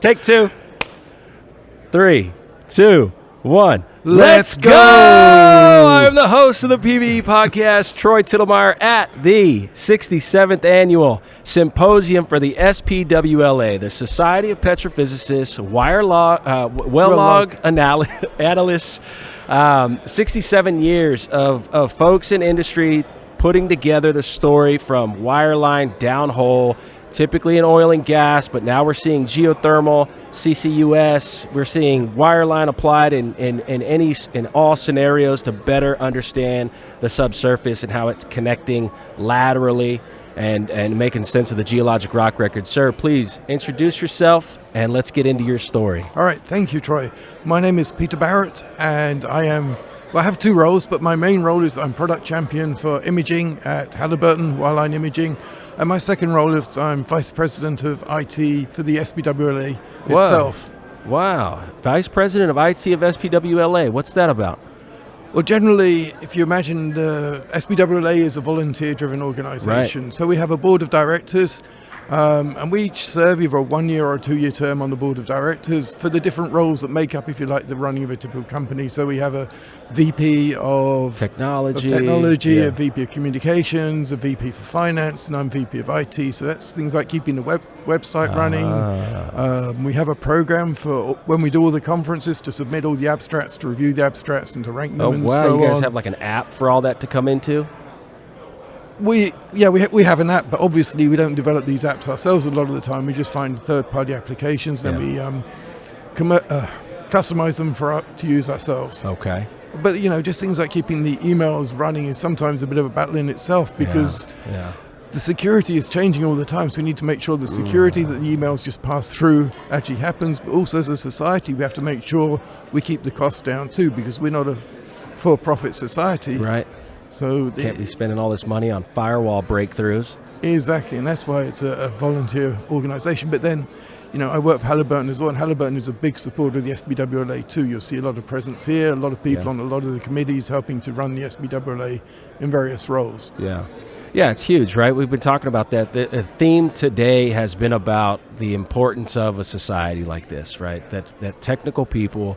Take 2, 3, 2, 1. Let's go! I'm the host of the PBE podcast, Troy Tittlemier, at the 67th Annual Symposium for the SPWLA, the Society of Petrophysicists, Well Log Analysts. 67 years of folks in industry putting together the story from wireline downhole, typically in oil and gas, but now we're seeing geothermal, CCUS. We're seeing wireline applied in all scenarios to better understand the subsurface and how it's connecting laterally and making sense of the geologic rock record. Sir, please introduce yourself and let's get into your story. All right, thank you, Troy. My name is Peter Barrett, and I have two roles, but my main role is I'm product champion for imaging at Halliburton, Wireline Imaging, and my second role is I'm vice president of IT for the SPWLA itself. Wow, vice president of IT of SPWLA. What's that about? Well, generally, if you imagine the SPWLA is a volunteer-driven organization, Right. So we have a board of directors, and we each serve either a 1 year or a 2 year term on the board of directors for the different roles that make up, if you like, the running of a typical company. So we have a VP of Technology, yeah. A VP of communications, a VP for finance, and I'm VP of IT. So that's things like keeping the website running. We have a program for when we do all the conferences to submit all the abstracts, to review the abstracts, and to rank them. Oh, and wow, so you guys on. have like an app for all that to come into? We have an app, but obviously we don't develop these apps ourselves a lot of the time. We just find third-party applications, and we customize them to use ourselves. Okay. But, just things like keeping the emails running is sometimes a bit of a battle in itself because the security is changing all the time. So we need to make sure the security that the emails just pass through actually happens. But also as a society, we have to make sure we keep the costs down too, because we're not a for-profit society. Right. So Can't be spending all this money on firewall breakthroughs. Exactly, and that's why it's a volunteer organization. But then, I work for Halliburton as well, and Halliburton is a big supporter of the SPWLA too. You'll see a lot of presence here, a lot of people on a lot of the committees helping to run the SPWLA in various roles. Yeah, it's huge, right? We've been talking about that. The theme today has been about the importance of a society like this, right? That technical people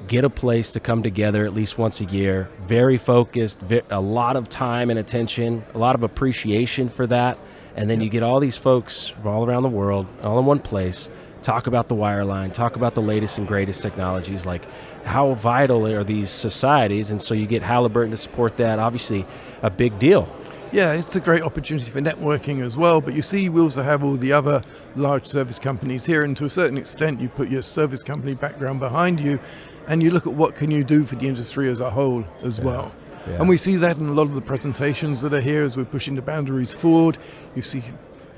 get a place to come together at least once a year, very focused, a lot of time and attention, a lot of appreciation for that. And then you get all these folks from all around the world, all in one place, talk about the wireline, talk about the latest and greatest technologies, like how vital are these societies. And so you get Halliburton to support that, obviously a big deal. Yeah, it's a great opportunity for networking as well, but you see we also have all the other large service companies here, and to a certain extent you put your service company background behind you and you look at what can you do for the industry as a whole as well. Yeah. And we see that in a lot of the presentations that are here as we're pushing the boundaries forward. You see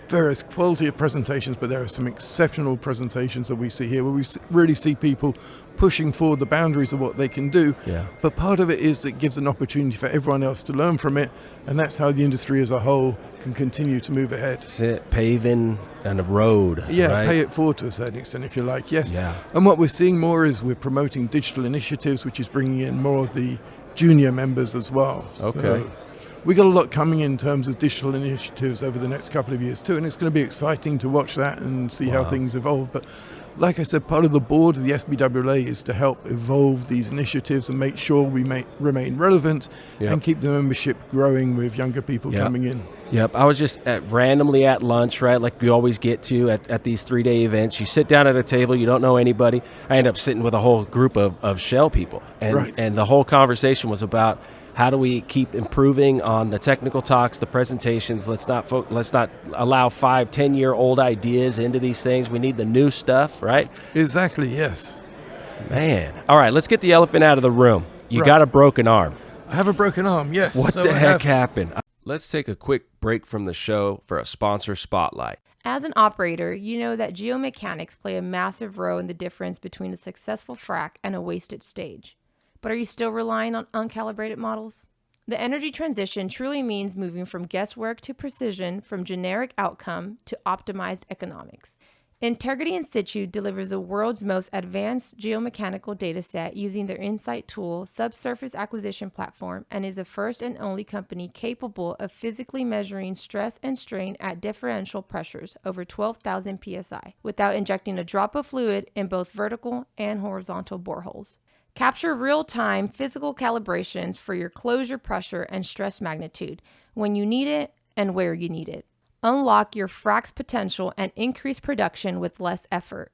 various quality of presentations, but there are some exceptional presentations that we see here where we really see people pushing forward the boundaries of what they can do. Yeah. But part of it is that it gives an opportunity for everyone else to learn from it, and that's how the industry as a whole can continue to move ahead. Paving and a road. Yeah, right? pay it forward to a certain extent, if you like, yes. Yeah. And what we're seeing more is we're promoting digital initiatives, which is bringing in more of the junior members as well. Okay. So we got a lot coming in terms of digital initiatives over the next couple of years too, and it's going to be exciting to watch that and see how things evolve. But like I said, part of the board of the SPWLA is to help evolve these initiatives and make sure we remain relevant and keep the membership growing with younger people coming in. Yep, I was just randomly at lunch, right, like we always get to at these 3-day events. You sit down at a table, you don't know anybody. I end up sitting with a whole group of Shell people, and the whole conversation was about how do we keep improving on the technical talks, the presentations. Let's not allow 5-10-year-old ideas into these things. We need the new stuff, right? Exactly, yes. Man. All right, let's get the elephant out of the room. You got a broken arm. I have a broken arm, yes. What the heck happened? Let's take a quick break from the show for a sponsor spotlight. As an operator, you know that geomechanics play a massive role in the difference between a successful frac and a wasted stage. But are you still relying on uncalibrated models? The energy transition truly means moving from guesswork to precision, from generic outcome to optimized economics. Integrity In Situ delivers the world's most advanced geomechanical data set using their Insight tool subsurface acquisition platform, and is the first and only company capable of physically measuring stress and strain at differential pressures over 12,000 psi without injecting a drop of fluid in both vertical and horizontal boreholes. Capture real-time physical calibrations for your closure pressure and stress magnitude when you need it and where you need it. Unlock your fracs potential and increase production with less effort.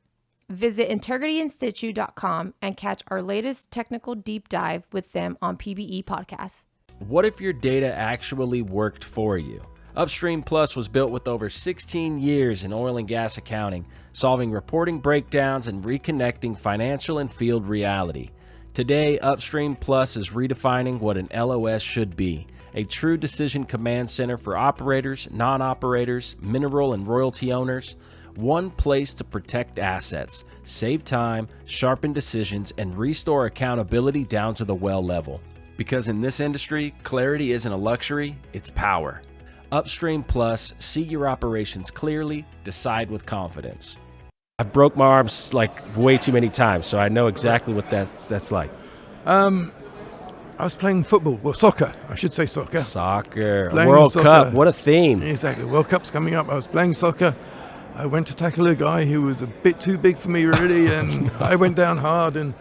Visit integrityinsitu.com and catch our latest technical deep dive with them on PBE Podcasts. What if your data actually worked for you? Upstream Plus was built with over 16 years in oil and gas accounting, solving reporting breakdowns and reconnecting financial and field reality. Today, Upstream Plus is redefining what an LOS should be. A true decision command center for operators, non-operators, mineral and royalty owners. One place to protect assets, save time, sharpen decisions, and restore accountability down to the well level. Because in this industry, clarity isn't a luxury, it's power. Upstream Plus, see your operations clearly, decide with confidence. I broke my arms like way too many times, so I know exactly what that's like. I was playing football, well, soccer, I should say soccer. Soccer, Playing World soccer. Cup, what a theme. Exactly, World Cup's coming up. I was playing soccer. I went to tackle a guy who was a bit too big for me, really, and I went down hard, and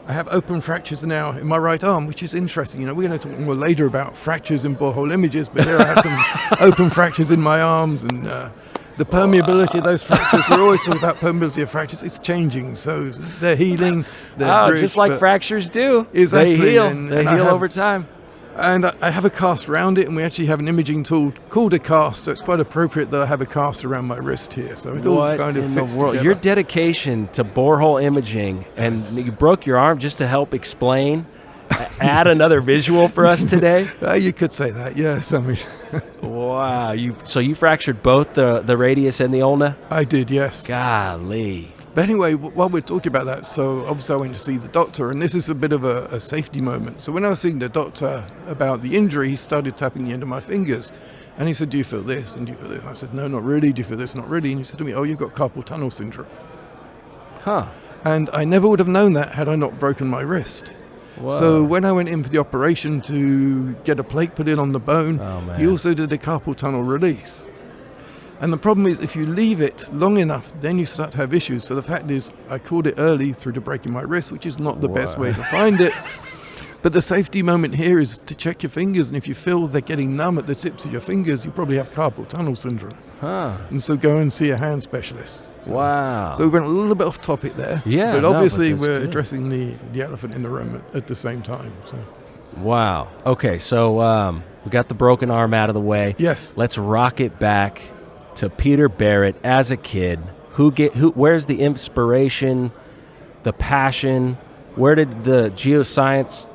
I have open fractures now in my right arm, which is interesting. You know, we're going to talk more later about fractures in borehole images, but here I have some open fractures in my arms, and the permeability of those fractures, we're always talking about permeability of fractures, it's changing, so they're healing, they're bridged, just like fractures do. Exactly. They heal, and they heal over time. And I have a cast around it, and we actually have an imaging tool called a cast, so it's quite appropriate that I have a cast around my wrist here, so it all kind of fits together. Your dedication to borehole imaging, and you broke your arm just to help explain, add another visual for us today? You could say that, yes. I mean, wow. So you fractured both the radius and the ulna? I did, yes. Golly. But anyway, while we're talking about that, so obviously I went to see the doctor, and this is a bit of a safety moment. So when I was seeing the doctor about the injury, he started tapping the end of my fingers. And he said, "Do you feel this? And do you feel this?" And I said, "No, not really. Do you feel this? Not really." And he said to me, "Oh, you've got carpal tunnel syndrome." Huh. And I never would have known that had I not broken my wrist. Whoa. So when I went in for the operation to get a plate put in on the bone, he also did a carpal tunnel release. And the problem is, if you leave it long enough, then you start to have issues. So the fact is, I caught it early through to breaking my wrist, which is not the best way to find it. But the safety moment here is to check your fingers, and if you feel they're getting numb at the tips of your fingers, you probably have carpal tunnel syndrome. Huh. And so go and see a hand specialist. Wow. So we went a little bit off topic there. Yeah. But obviously we're addressing the elephant in the room at the same time. So. Wow. Okay, so we got the broken arm out of the way. Yes. Let's rock it back to Peter Barrett as a kid. Where's the inspiration, the passion? Where did the geoscience,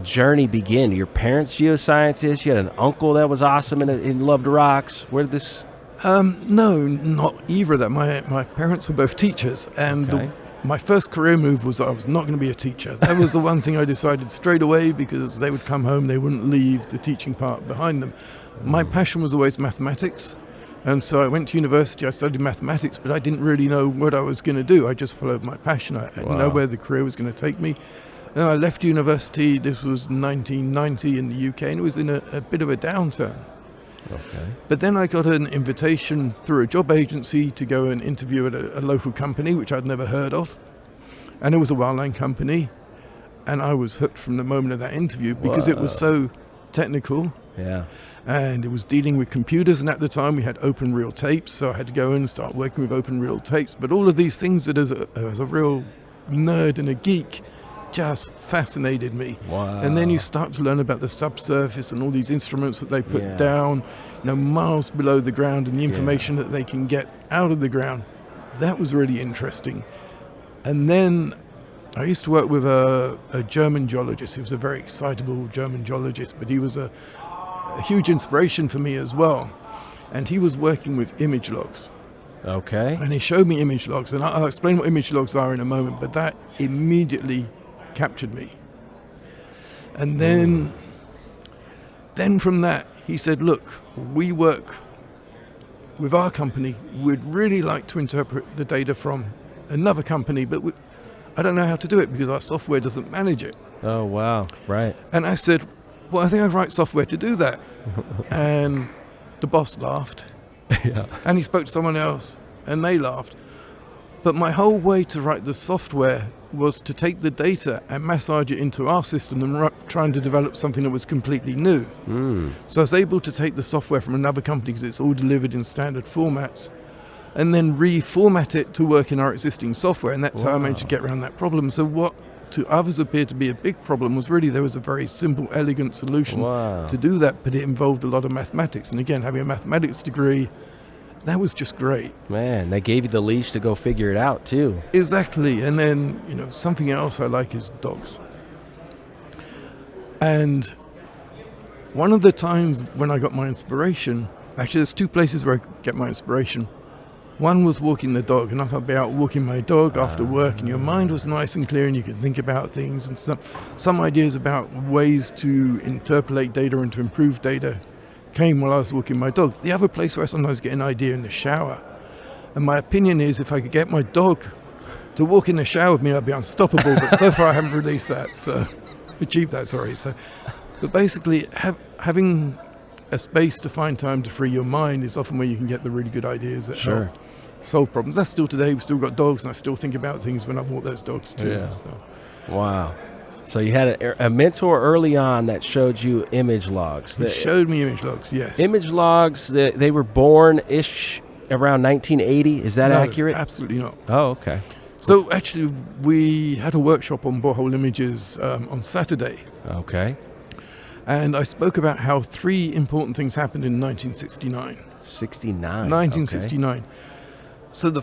journey begin? Your parents geoscientists? You had an uncle that was awesome and loved rocks. Where did this? No, not either of that. My parents were both teachers, and my first career move was I was not going to be a teacher. That was the one thing I decided straight away, because they would come home, they wouldn't leave the teaching part behind them. My passion was always mathematics. And so I went to university, I studied mathematics, but I didn't really know what I was going to do. I just followed my passion. I didn't know where the career was going to take me. Then I left university, this was 1990 in the UK, and it was in a bit of a downturn. Okay. But then I got an invitation through a job agency to go and interview at a local company, which I'd never heard of. And it was a Wireline company. And I was hooked from the moment of that interview because it was so technical. Yeah. And it was dealing with computers, and at the time we had open reel tapes, so I had to go in and start working with open reel tapes. But all of these things that as a real nerd and a geek just fascinated me. Wow. And then you start to learn about the subsurface and all these instruments that they put down, miles below the ground, and the information that they can get out of the ground. That was really interesting. And then I used to work with a German geologist. He was a very excitable German geologist, but he was a huge inspiration for me as well. And he was working with image logs. Okay. And he showed me image logs, and I'll explain what image logs are in a moment, but that immediately captured me. And then from that, he said, "Look, we work with our company, we'd really like to interpret the data from another company, but I don't know how to do it because our software doesn't manage it. Oh, wow. Right. And I said, well, I think I write software to do that. And the boss laughed. Yeah. And he spoke to someone else, and they laughed. But my whole way to write the software was to take the data and massage it into our system and trying to develop something that was completely new. So I was able to take the software from another company because it's all delivered in standard formats, and then reformat it to work in our existing software. And that's how I managed to get around that problem. So what to others appeared to be a big problem was really there was a very simple, elegant solution to do that, but it involved a lot of mathematics. And again, having a mathematics degree, that was just great. Man, they gave you the leash to go figure it out too. Exactly. And then, something else I like is dogs. And one of the times when I got my inspiration, actually there's two places where I get my inspiration. One was walking the dog, and I'd be out walking my dog after work, and your mind was nice and clear, and you could think about things, and some ideas about ways to interpolate data and to improve data came while I was walking my dog. The other place where I sometimes get an idea in the shower, and my opinion is if I could get my dog to walk in the shower with me, I'd be unstoppable, but so far I haven't released that, so achieved that, sorry. But basically, having a space to find time to free your mind is often where you can get the really good ideas that help solve problems. That's still today. We've still got dogs, and I still think about things when I've walked those dogs too. Yeah. So. Wow. So you had a mentor early on that showed you image logs. He showed me image logs, yes. Image logs, they were born-ish around 1980. Is that accurate? Absolutely not. Oh, okay. So actually, we had a workshop on borehole images on Saturday. Okay. And I spoke about how three important things happened in 1969. 1969. Okay. So the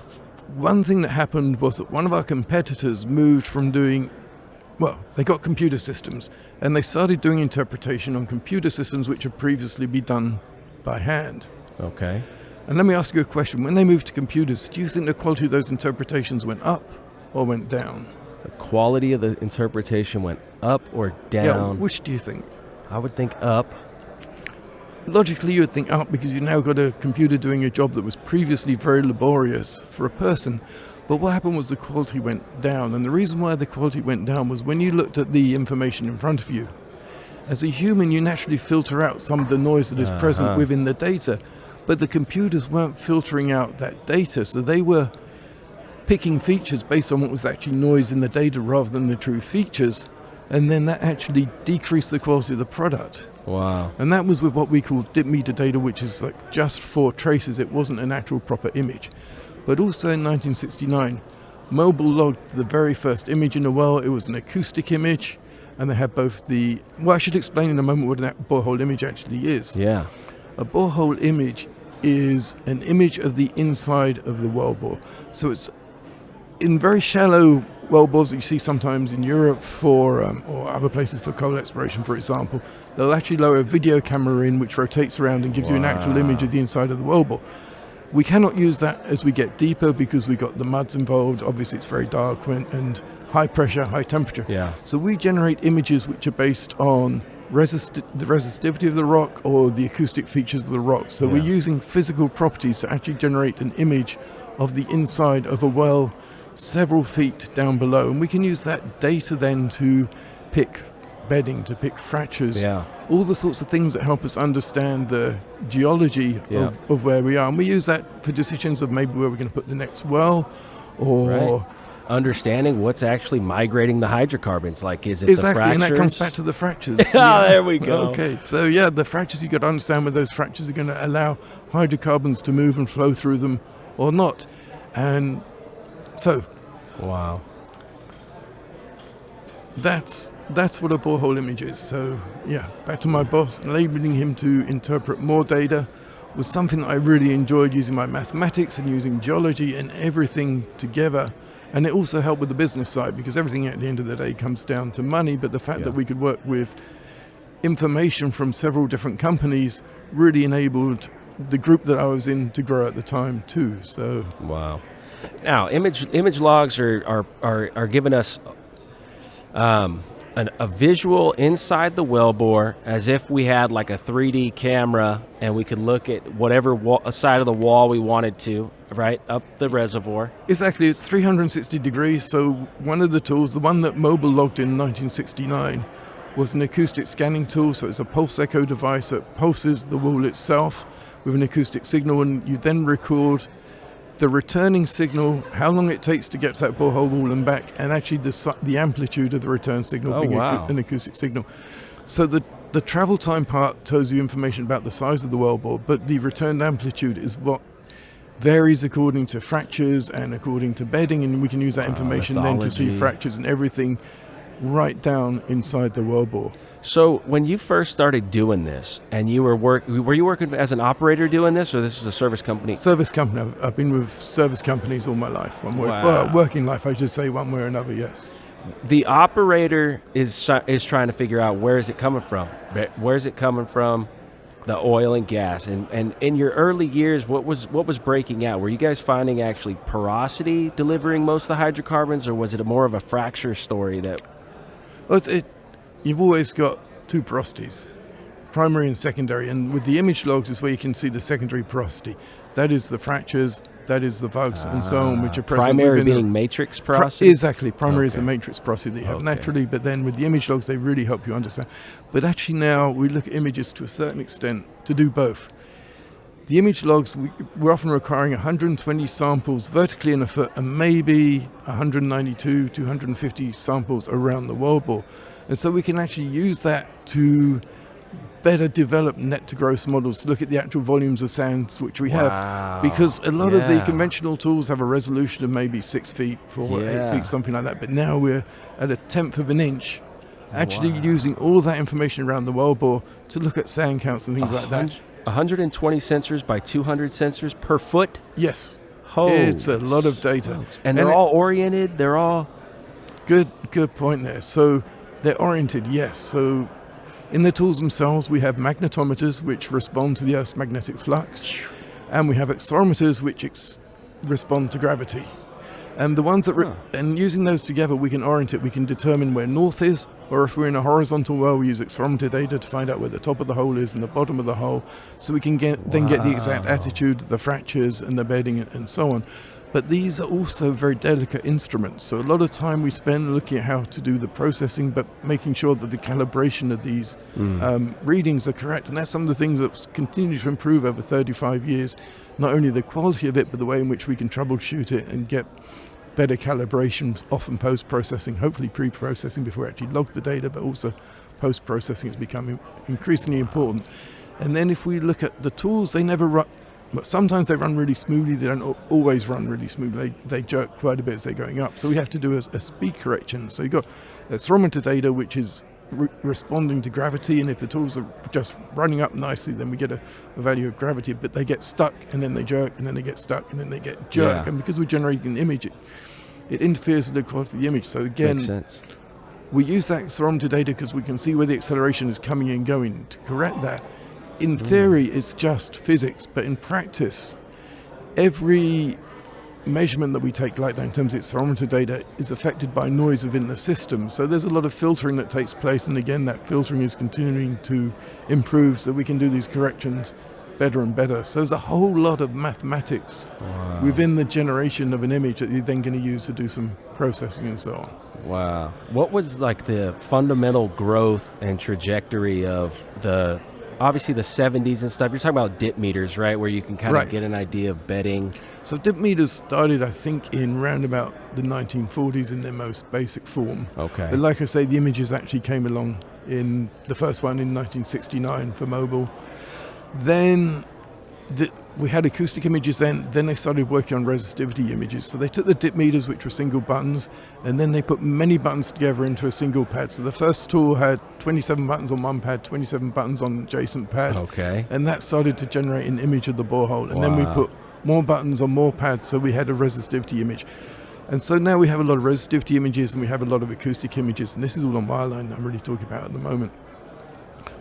one thing that happened was that one of our competitors moved from doing, they got computer systems, and they started doing interpretation on computer systems which had previously been done by hand. Okay. And let me ask you a question. When they moved to computers, do you think the quality of those interpretations went up or went down? The quality of the interpretation went up or down? Yeah, which do you think? I would think up. Logically, you would think up because you've now got a computer doing a job that was previously very laborious for a person. But what happened was the quality went down. And the reason why the quality went down was when you looked at the information in front of you, as a human, you naturally filter out some of the noise that is present within the data. But the computers weren't filtering out that data. So they were picking features based on what was actually noise in the data rather than the true features. And then that actually decreased the quality of the product. Wow. And that was with what we call dip meter data, which is like just for traces. It wasn't an actual proper image. But also in 1969, Mobile logged the very first image in the well. It was an acoustic image, and they had both the... Well, I should explain in a moment what a borehole image actually is. Yeah. A borehole image is an image of the inside of the wellbore. So it's in very shallow wellbores that you see sometimes in Europe for, or other places for coal exploration, for example. They'll actually lower a video camera in which rotates around and gives you an actual image of the inside of the wellbore. We cannot use that as we get deeper because we got the muds involved. Obviously, it's very dark and high pressure, high temperature. Yeah. So we generate images which are based on the resistivity of the rock or the acoustic features of the rock. So we're using physical properties to actually generate an image of the inside of a well several feet down below. And we can use that data then to pick bedding, to pick fractures, all the sorts of things that help us understand the geology of where we are. And we use that for decisions of maybe where we're going to put the next well or... Understanding what's actually migrating the hydrocarbons. Like, is it exactly, the fractures? And that comes back to the fractures. There we go. Okay, so the fractures, you've got to understand whether those fractures are going to allow hydrocarbons to move and flow through them or not. And so... Wow. That's what a borehole image is. So, back to my boss, labeling him to interpret more data was something that I really enjoyed, using my mathematics and using geology and everything together. And it also helped with the business side because everything at the end of the day comes down to money. But the fact that we could work with information from several different companies really enabled the group that I was in to grow at the time too. So wow. Now, image logs are giving us a a visual inside the wellbore, as if we had like a 3D camera and we could look at whatever side of the wall we wanted to, right, up the reservoir. Exactly, it's 360 degrees. So one of the tools, the one that Mobil logged in 1969, was an acoustic scanning tool. So it's a pulse echo device that pulses the wall itself with an acoustic signal, and you then record the returning signal, how long it takes to get to that borehole wall and back, and actually the amplitude of the return signal being an acoustic signal. So the travel time part tells you information about the size of the wellbore, but the returned amplitude is what varies according to fractures and according to bedding, and we can use that information then to see fractures and everything right down inside the wellbore. So when you first started doing this, and you were you working as an operator doing this, or this was a service company? Service company. I've been with service companies all my life. Working life, I should say, one way or another, yes. The operator is trying to figure out where is it coming from. Where's it coming from? The oil and gas. And in your early years, what was breaking out? Were you guys finding actually porosity delivering most of the hydrocarbons, or was it more of a fracture story that? Well, you've always got two porosities, primary and secondary, and with the image logs is where you can see the secondary porosity. That is the fractures, that is the bugs, and so on, which are present. Primary being matrix porosity? Exactly. Primary is the matrix porosity that you have naturally, but then with the image logs, they really help you understand. But actually now, we look at images to a certain extent to do both. The image logs, we're often requiring 120 samples vertically in a foot, and maybe 192, 250 samples around the wellbore. And so we can actually use that to better develop net to gross models, to look at the actual volumes of sands which we have. Because a lot of the conventional tools have a resolution of maybe 6 feet, 8 feet, something like that. But now we're at 1/10 of an inch, actually using all that information around the wellbore to look at sand counts and things like that. 120 sensors by 200 sensors per foot? Yes. Holy it's a lot of data. Smokes. And they're all oriented? They're all... Good point there. So they're oriented, yes. So in the tools themselves, we have magnetometers which respond to the Earth's magnetic flux, and we have accelerometers which respond to gravity. And the ones that and using those together, we can orient it. We can determine where north is, or if we're in a horizontal well, we use accelerometer data to find out where the top of the hole is and the bottom of the hole, so we can then get the exact attitude, the fractures, and the bedding, and so on. But these are also very delicate instruments. So a lot of time we spend looking at how to do the processing, but making sure that the calibration of these readings are correct. And that's some of the things that continue to improve over 35 years, not only the quality of it, but the way in which we can troubleshoot it and get better calibration, often post-processing, hopefully pre-processing before we actually log the data, but also post-processing is becoming increasingly important. And then if we look at the tools, they never run. But sometimes they run really smoothly. They don't always run really smoothly. They jerk quite a bit as they're going up. So we have to do a speed correction. So you've got accelerometer data, which is responding to gravity. And if the tools are just running up nicely, then we get a value of gravity. But they get stuck, and then they jerk, and then they get stuck, and then they get jerk. And because we're generating an image, it interferes with the quality of the image. So again, makes sense. We use that accelerometer data because we can see where the acceleration is coming and going to correct that. In theory, it's just physics, but in practice, every measurement that we take like that in terms of accelerometer data is affected by noise within the system. So there's a lot of filtering that takes place, and again, that filtering is continuing to improve so we can do these corrections better and better. So there's a whole lot of mathematics within the generation of an image that you're then going to use to do some processing and so on. Wow. What was like the fundamental growth and trajectory of obviously the 70s and stuff? You're talking about dip meters, right? Where you can kind of get an idea of bedding. So dip meters started, I think, in round about the 1940s in their most basic form. Okay. But like I say, the images actually came along in the first one in 1969 for Mobil. Then we had acoustic images then they started working on resistivity images. So they took the dip meters, which were single buttons, and then they put many buttons together into a single pad. So the first tool had 27 buttons on one pad, 27 buttons on adjacent pad. Okay. And that started to generate an image of the borehole. And then we put more buttons on more pads, so we had a resistivity image. And so now we have a lot of resistivity images, and we have a lot of acoustic images, and this is all on Wireline that I'm really talking about at the moment.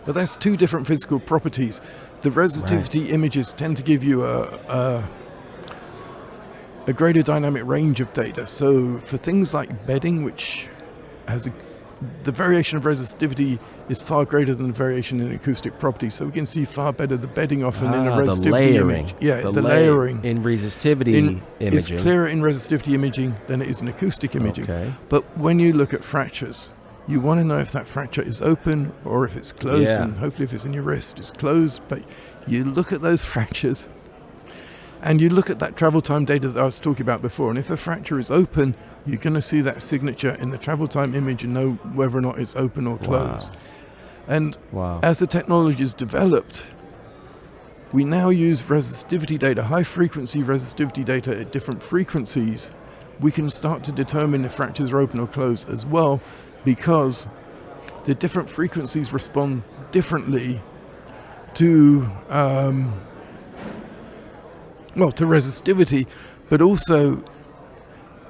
But that's two different physical properties. The resistivity images tend to give you a greater dynamic range of data. So for things like bedding, which has the variation of resistivity is far greater than the variation in acoustic properties, so we can see far better the bedding often in a resistivity image. Yeah, the layering in resistivity imaging is clearer in resistivity imaging than it is in acoustic imaging. Okay. But when you look at fractures, you want to know if that fracture is open or if it's closed, and hopefully if it's in your wrist, it's closed. But you look at those fractures and you look at that travel time data that I was talking about before, and if a fracture is open, you're going to see that signature in the travel time image and know whether or not it's open or closed. Wow. And as the technology is developed, we now use resistivity data, high frequency resistivity data at different frequencies. We can start to determine if fractures are open or closed as well, because the different frequencies respond differently to to resistivity, but also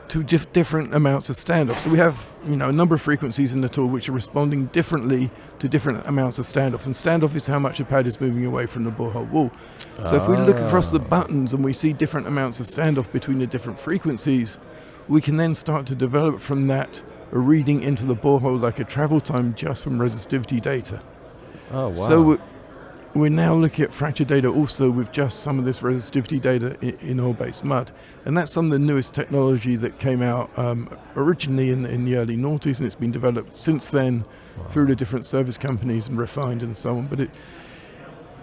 to different amounts of standoff. So we have, a number of frequencies in the tool which are responding differently to different amounts of standoff. And standoff is how much the pad is moving away from the borehole wall. So if we look across the buttons and we see different amounts of standoff between the different frequencies, we can then start to develop from that a reading into the borehole like a travel time just from resistivity data. Oh, wow. So we're now looking at fracture data also with just some of this resistivity data in oil-based mud. And that's some of the newest technology that came out originally in the early noughties, and it's been developed since then through the different service companies and refined and so on. But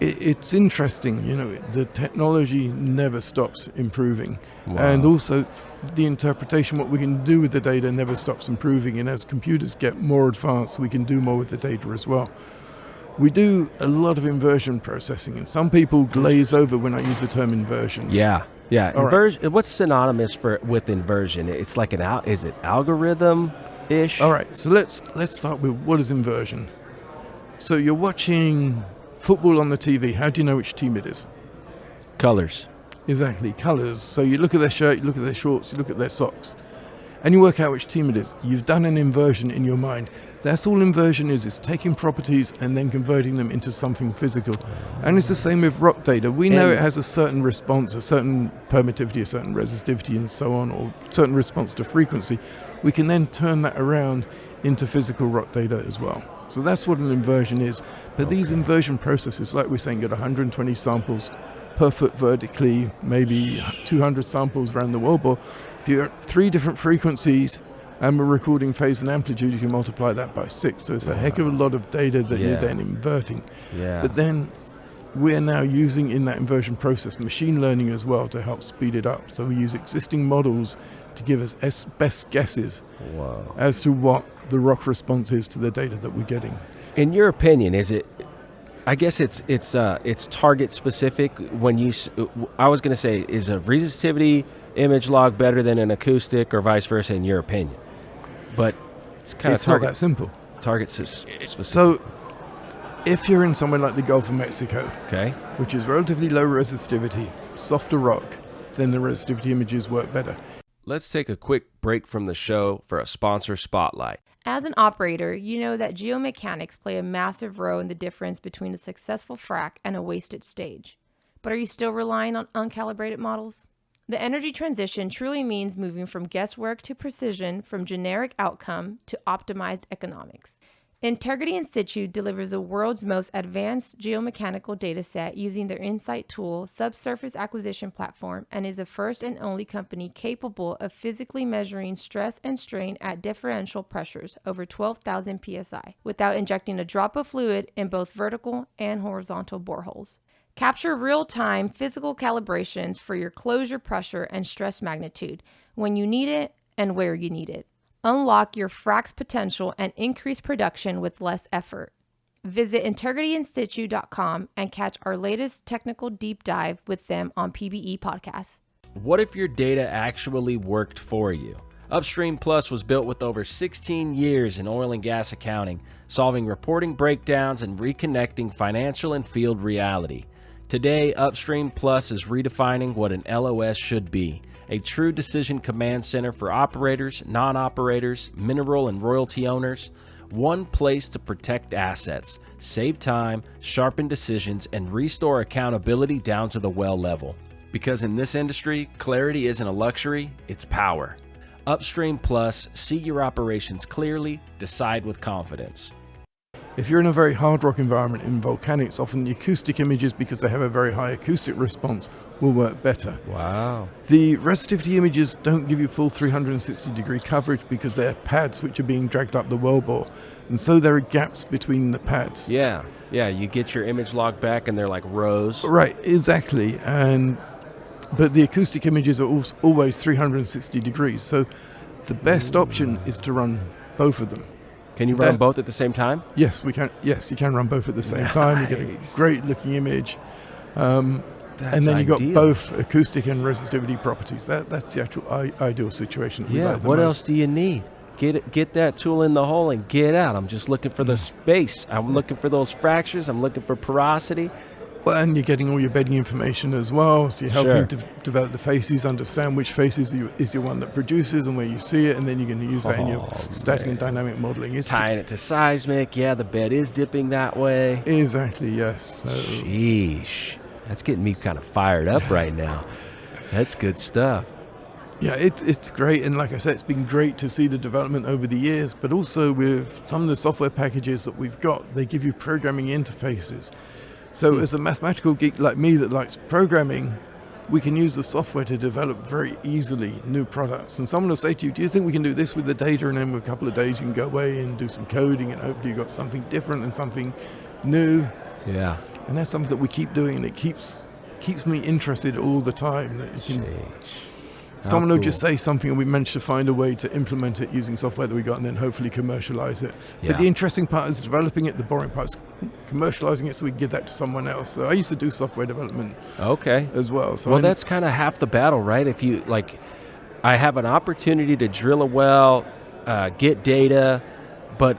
it's interesting, the technology never stops improving. Wow. And also the interpretation, what we can do with the data never stops improving. And as computers get more advanced, we can do more with the data as well. We do a lot of inversion processing, and some people glaze over when I use the term inversion. Yeah. Right. What's synonymous with inversion? It's like is it algorithm-ish? All right, so let's start with what is inversion. So you're watching football on the TV. How do you know which team it is? Colors. Exactly, colors. So you look at their shirt, you look at their shorts, you look at their socks, and you work out which team it is. You've done an inversion in your mind. That's all inversion is taking properties and then converting them into something physical. And it's the same with rock data. We know it has a certain response, a certain permittivity, a certain resistivity and so on, or certain response to frequency. We can then turn that around into physical rock data as well. So that's what an inversion is. But these inversion processes, like we're saying, get 120 samples per foot vertically, maybe 200 samples around the wellbore. If you're at 3 different frequencies, and we're recording phase and amplitude, you can multiply that by 6. So it's a heck of a lot of data that you're then inverting. Yeah. But then we're now using in that inversion process machine learning as well to help speed it up. So we use existing models to give us best guesses as to what the rock response is to the data that we're getting. In your opinion, is it? I guess it's target specific. I was going to say, is a resistivity image log better than an acoustic, or vice versa? In your opinion? But it's not that simple. Target specific. So if you're in somewhere like the Gulf of Mexico, okay, which is relatively low resistivity, softer rock, then the resistivity images work better. Let's take a quick break from the show for a sponsor spotlight. As an operator, you know that geomechanics play a massive role in the difference between a successful frac and a wasted stage. But are you still relying on uncalibrated models? The energy transition truly means moving from guesswork to precision, from generic outcome to optimized economics. Integrity In Situ delivers the world's most advanced geomechanical data set using their Insight tool, subsurface acquisition platform, and is the first and only company capable of physically measuring stress and strain at differential pressures over 12,000 psi without injecting a drop of fluid in both vertical and horizontal boreholes. Capture real-time physical calibrations for your closure pressure and stress magnitude when you need it and where you need it. Unlock your frac's potential and increase production with less effort. Visit integrityinsitu.com and catch our latest technical deep dive with them on PBE Podcasts. What if your data actually worked for you? Upstream Plus was built with over 16 years in oil and gas accounting, solving reporting breakdowns and reconnecting financial and field reality. Today, Upstream Plus is redefining what an LOS should be. A true decision command center for operators, non-operators, mineral and royalty owners. One place to protect assets, save time, sharpen decisions, and restore accountability down to the well level. Because in this industry, clarity isn't a luxury, it's power. Upstream Plus, see your operations clearly, decide with confidence. If you're in a very hard rock environment in volcanics, often the acoustic images, because they have a very high acoustic response, will work better. Wow. The resistivity images don't give you full 360-degree coverage because they're pads which are being dragged up the wellbore. And so there are gaps between the pads. Yeah, you get your image log back and they're like rows. Right, exactly. But the acoustic images are always 360 degrees. So the best option is to run both of them. Can you run them both at the same time? Yes, we can. Yes, you can run both at the same time. You get a great looking image. And then you've got both acoustic and resistivity properties. That's the actual ideal situation. Yeah, what else do you need? Get that tool in the hole and get out. I'm just looking for the space. I'm looking for those fractures. I'm looking for porosity. Well, and you're getting all your bedding information as well, so you're helping to develop the faces, understand which faces is your one that produces and where you see it, and then you're going to use that in your static and dynamic modeling. It's tying it to seismic. Yeah, the bed is dipping that way. Exactly, yes. So. Sheesh. That's getting me kind of fired up right now. That's good stuff. Yeah, it's great, and like I said, it's been great to see the development over the years, but also with some of the software packages that we've got, they give you programming interfaces. So as a mathematical geek like me that likes programming, we can use the software to develop very easily new products. And someone will say to you, do you think we can do this with the data? And then in a couple of days you can go away and do some coding and hopefully you've got something different and something new. Yeah. And that's something that we keep doing, and it keeps me interested all the time. That you can, someone will just say something and we manage to find a way to implement it using software that we got and then hopefully commercialize it. Yeah. But the interesting part is developing it, the boring part is commercializing it so we can give that to someone else. So I used to do software development as well. So that's kind of half the battle, right? If you, I have an opportunity to drill a well, get data, but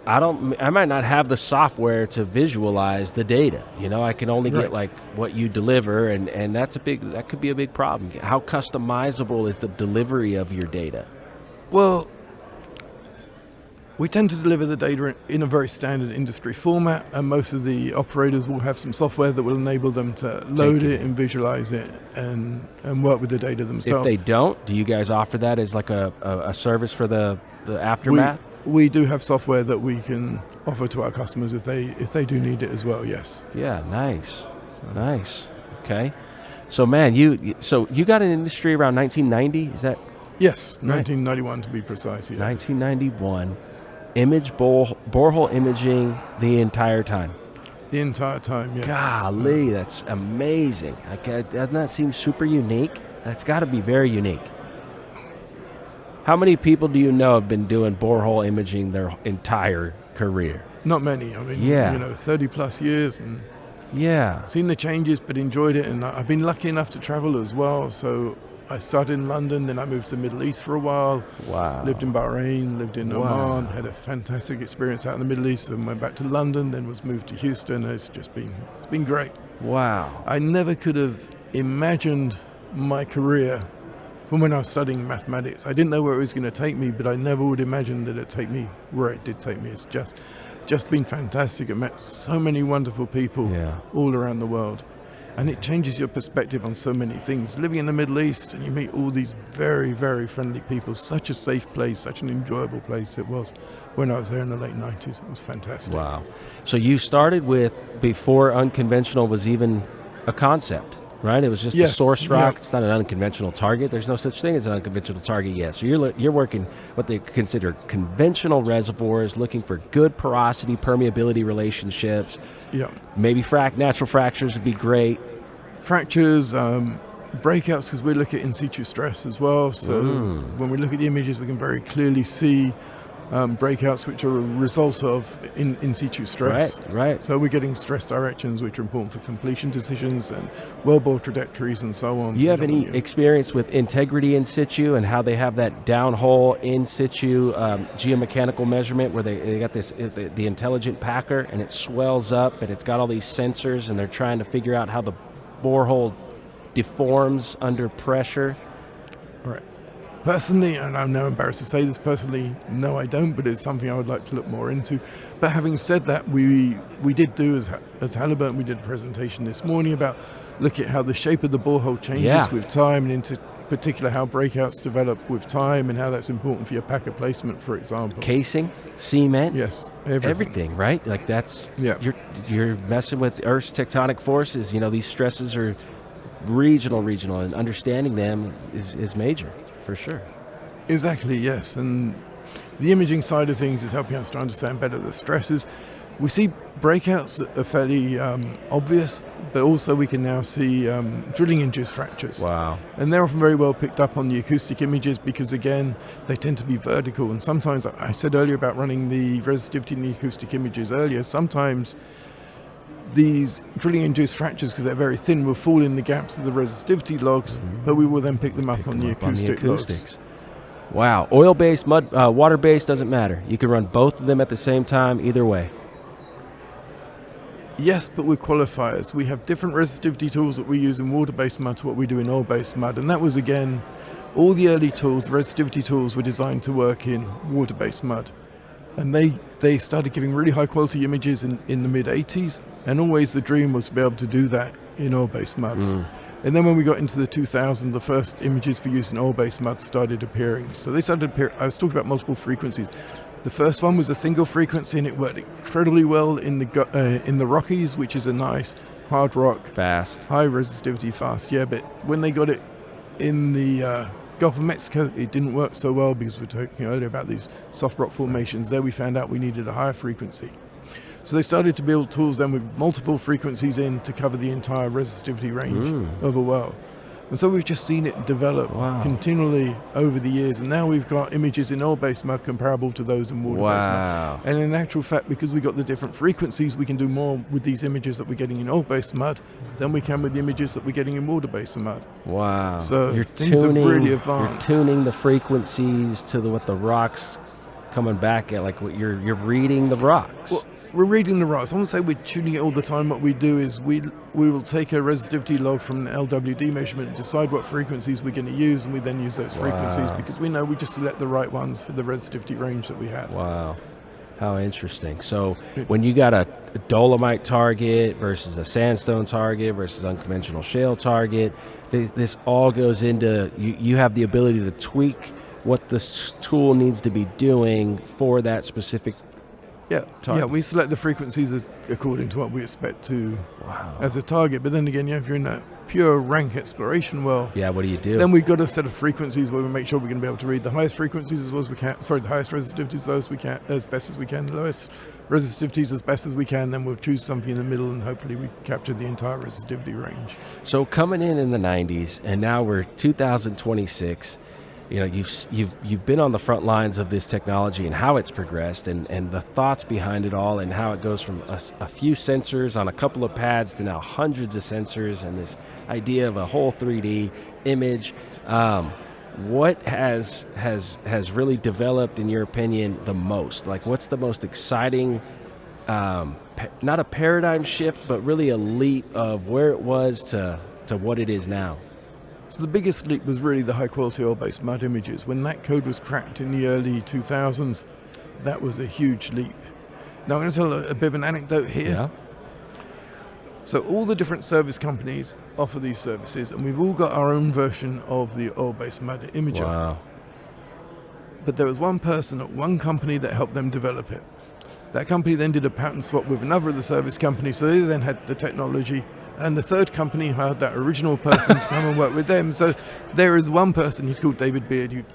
I might not have the software to visualize the data. I can only get what you deliver, and that could be a big problem. How customizable is the delivery of your data? Well, we tend to deliver the data in a very standard industry format, and most of the operators will have some software that will enable them to load it and visualize it and work with the data themselves. If they don't, do you guys offer that as like a service for the aftermath? We do have software that we can offer to our customers if they do need it as well, yes. Yeah, nice. Okay. So man, you got an industry around 1990, is that? Yes, 1991 to be precise. Yeah. 1991. Image borehole imaging the entire time. The entire time, yes. Golly, that's amazing. Doesn't that seem super unique? That's got to be very unique. How many people do you know have been doing borehole imaging their entire career? Not many. I mean, 30 plus years and seen the changes, but enjoyed it. And I've been lucky enough to travel as well. So I started in London, then I moved to the Middle East for a while. Wow. Lived in Bahrain, lived in Oman, had a fantastic experience out in the Middle East, and went back to London, then was moved to Houston. It's been great. Wow. I never could have imagined my career from when I was studying mathematics. I didn't know where it was going to take me, but I never would imagine that it'd take me where it did take me. It's just been fantastic. I met so many wonderful people all around the world. And it changes your perspective on so many things. Living in the Middle East, and you meet all these very, very friendly people. Such a safe place, such an enjoyable place it was when I was there in the late 90s. It was fantastic. Wow. So you started with before unconventional was even a concept, right? It was just a source rock. It's not an unconventional target. There's no such thing as an unconventional target yet. So you're working what they consider conventional reservoirs, looking for good porosity, permeability relationships. Yeah. Maybe natural fractures would be great. Fractures, breakouts, because we look at in situ stress as well. So when we look at the images, we can very clearly see breakouts which are a result of in situ stress. Right. So we're getting stress directions which are important for completion decisions and wellbore trajectories and so on. Do you have any experience with integrity in situ and how they have that downhole in situ geomechanical measurement where they got this the intelligent packer and it swells up and it's got all these sensors and they're trying to figure out how the borehole deforms under pressure? Right. Personally, and I'm now embarrassed to say this personally, no I don't, but it's something I would like to look more into. But having said that, we did do, as Halliburton, we did a presentation this morning about looking at how the shape of the borehole changes with time and particular how breakouts develop with time and how that's important for your packer placement, for example. Casing, cement, Yes, everything, right? Like that's you're messing with Earth's tectonic forces. These stresses are regional, and understanding them is major for sure. Exactly, yes. And the imaging side of things is helping us to understand better the stresses. We see breakouts that are fairly obvious, but also we can now see drilling-induced fractures. Wow. And they're often very well picked up on the acoustic images because, again, they tend to be vertical. And sometimes, I said earlier about running the resistivity and the acoustic images earlier, sometimes these drilling-induced fractures, because they're very thin, will fall in the gaps of the resistivity logs, but we will then pick them up on the acoustic logs. Wow. Oil-based, water-based, doesn't matter. You can run both of them at the same time, either way. Yes, but with qualifiers. We have different resistivity tools that we use in water-based mud to what we do in oil-based mud. And that was, again, all the early tools, resistivity tools, were designed to work in water-based mud. And they started giving really high-quality images in the mid-'80s. And always the dream was to be able to do that in oil-based muds. And then when we got into the 2000s, the first images for use in oil-based mud started appearing. So they started appearing. I was talking about multiple frequencies. The first one was a single frequency, and it worked incredibly well in the Rockies, which is a nice hard rock, fast, high resistivity, fast. Yeah, but when they got it in the Gulf of Mexico, it didn't work so well because we were talking earlier about these soft rock formations. There we found out we needed a higher frequency. So they started to build tools then with multiple frequencies in to cover the entire resistivity range of a well. And so we've just seen it develop continually over the years. And now we've got images in oil-based mud comparable to those in water-based mud. And in actual fact, because we got the different frequencies, we can do more with these images that we're getting in oil-based mud than we can with the images that we're getting in water-based mud. Wow. So things have really advanced. You're tuning the frequencies to what the rocks coming back at, like what you're reading the rocks. Well, we're reading the rocks. I won't say we're tuning it all the time. What we do is we will take a resistivity log from an LWD measurement and decide what frequencies we're going to use, and we then use those frequencies because we know we just select the right ones for the resistivity range that we have. Wow. How interesting. So when you got a dolomite target versus a sandstone target versus unconventional shale target, this all goes into, you have the ability to tweak what this tool needs to be doing for that specific target. Yeah, we select the frequencies according to what we expect to as a target. But then again, if you're in a pure rank exploration well, what do you do? Then we've got a set of frequencies where we make sure we're going to be able to read the highest frequencies as well as we can. Sorry, the highest resistivities as best as we can. The lowest resistivities as best as we can. Then we'll choose something in the middle, and hopefully we capture the entire resistivity range. So coming in the 90s, and now we're 2026. You've been on the front lines of this technology and how it's progressed and the thoughts behind it all and how it goes from a few sensors on a couple of pads to now hundreds of sensors and this idea of a whole 3D image. What has really developed, in your opinion, the most? Like, what's the most exciting, not a paradigm shift, but really a leap of where it was to what it is now? So the biggest leap was really the high-quality oil-based mud images. When that code was cracked in the early 2000s, that was a huge leap. Now I'm going to tell a bit of an anecdote here. Yeah. So all the different service companies offer these services, and we've all got our own version of the oil-based mud imager. Wow. But there was one person at one company that helped them develop it. That company then did a patent swap with another of the service companies, so they then had the technology. And the third company hired that original person to come and work with them. So there is one person who's called David Beard, who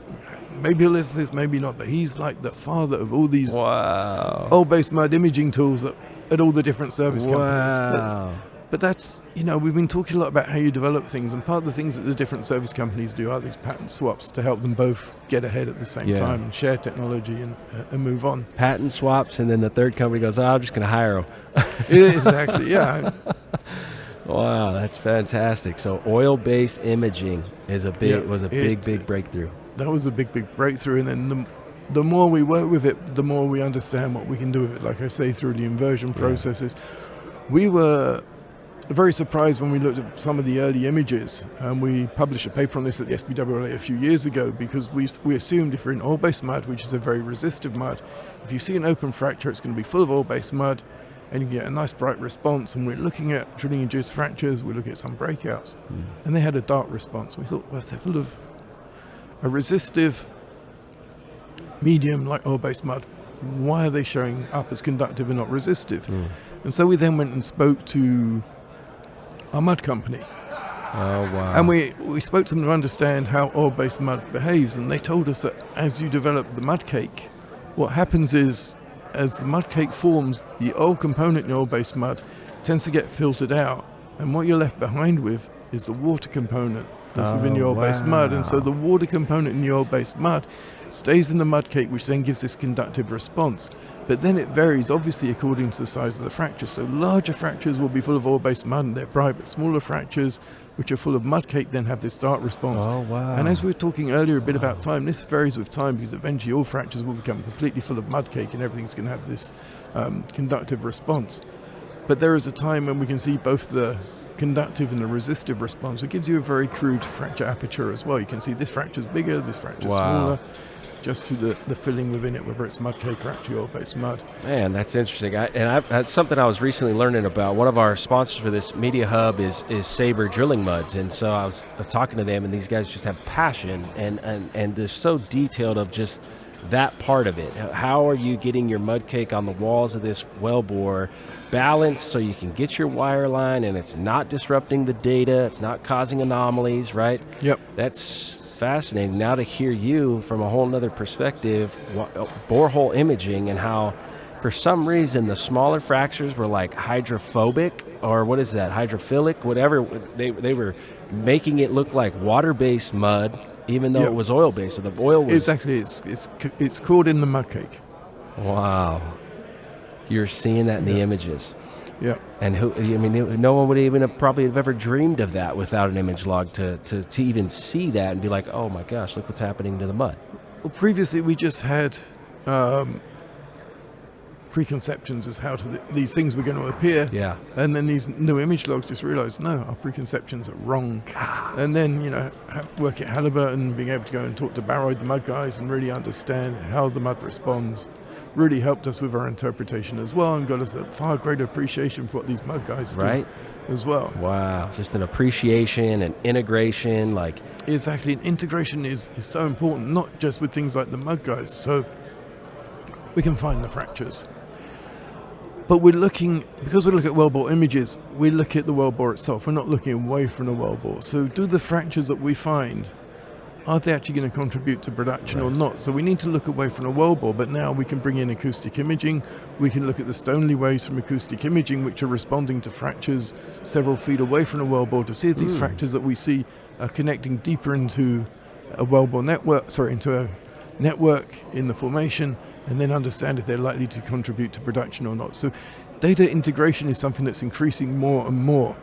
maybe he'll listen to this, maybe not, but he's like the father of all these oil-based mud imaging tools at all the different service companies. But that's, we've been talking a lot about how you develop things, and part of the things that the different service companies do are these patent swaps to help them both get ahead at the same time and share technology and move on. Patent swaps, and then the third company goes, I'm just going to hire them. Exactly, yeah. Wow, that's fantastic. So oil-based imaging was a big breakthrough. That was a big breakthrough, and then the more we work with it, the more we understand what we can do with it. Like I say, through the inversion processes. We were very surprised when we looked at some of the early images, and we published a paper on this at the SPWLA a few years ago, because we assumed if you're in oil-based mud, which is a very resistive mud, if you see an open fracture, it's going to be full of oil-based mud, and you get a nice bright response. And we're looking at drilling-induced fractures, we're looking at some breakouts, and they had a dark response. We thought, well, if they're full of a resistive medium like oil-based mud, why are they showing up as conductive and not resistive? And so we then went and spoke to our mud company. Oh, wow. And we spoke to them to understand how oil-based mud behaves, and they told us that as you develop the Mudcake, what happens is, as the Mudcake forms, the oil component in oil-based mud tends to get filtered out, and what you're left behind with is the water component that's within the oil-based mud. And so the water component in the oil-based mud stays in the Mudcake, which then gives this conductive response. But then it varies, obviously, according to the size of the fracture. So larger fractures will be full of oil-based mud and they're bright, but smaller fractures, which are full of Mudcake, then have this dark response. Oh, wow. And as we were talking earlier a bit about time, this varies with time because eventually all fractures will become completely full of Mudcake and everything's going to have this conductive response. But there is a time when we can see both the conductive and the resistive response. It gives you a very crude fracture aperture as well. You can see this fracture's bigger, this fracture's smaller, just to the filling within it, whether it's Mudcake or actually oil-based mud. Man, that's interesting. That's something I was recently learning about. One of our sponsors for this media hub is Sabre Drilling Muds, and so I was talking to them, and these guys just have passion, and they're so detailed of just that part of it. How are you getting your Mudcake on the walls of this wellbore balanced so you can get your wireline and it's not disrupting the data, it's not causing anomalies, right? Yep. That's fascinating. Now to hear you from a whole nother perspective, borehole imaging, and how for some reason the smaller fractures were like hydrophobic, or what is that, hydrophilic, whatever. They were making it look like water-based mud, even though it was oil-based. So the oil was... Exactly. It's caught in the Mudcake. Wow. You're seeing that in the images. Yeah. And no one would even have ever dreamed of that without an image log to even see that and be like, oh my gosh, look what's happening to the mud. Well, previously we just had preconceptions as how these things were going to appear. Yeah. And then these new image logs just realized, no, our preconceptions are wrong. And then, work at Halliburton, being able to go and talk to Barrett, the mud guys, and really understand how the mud responds, really helped us with our interpretation as well, and got us a far greater appreciation for what these mud guys do as well. Wow, just an appreciation and integration, like... Exactly, and integration is so important, not just with things like the mud guys. So we can find the fractures. But we're looking, because we look at wellbore images, we look at the wellbore itself. We're not looking away from the wellbore. So do the fractures that we find, are they actually going to contribute to production or not? So we need to look away from the wellbore, but now we can bring in acoustic imaging. We can look at the Stoneley waves from acoustic imaging, which are responding to fractures several feet away from the wellbore, to see if these fractures that we see are connecting deeper into a wellbore network, into a network in the formation, and then understand if they're likely to contribute to production or not. So data integration is something that's increasing more and more.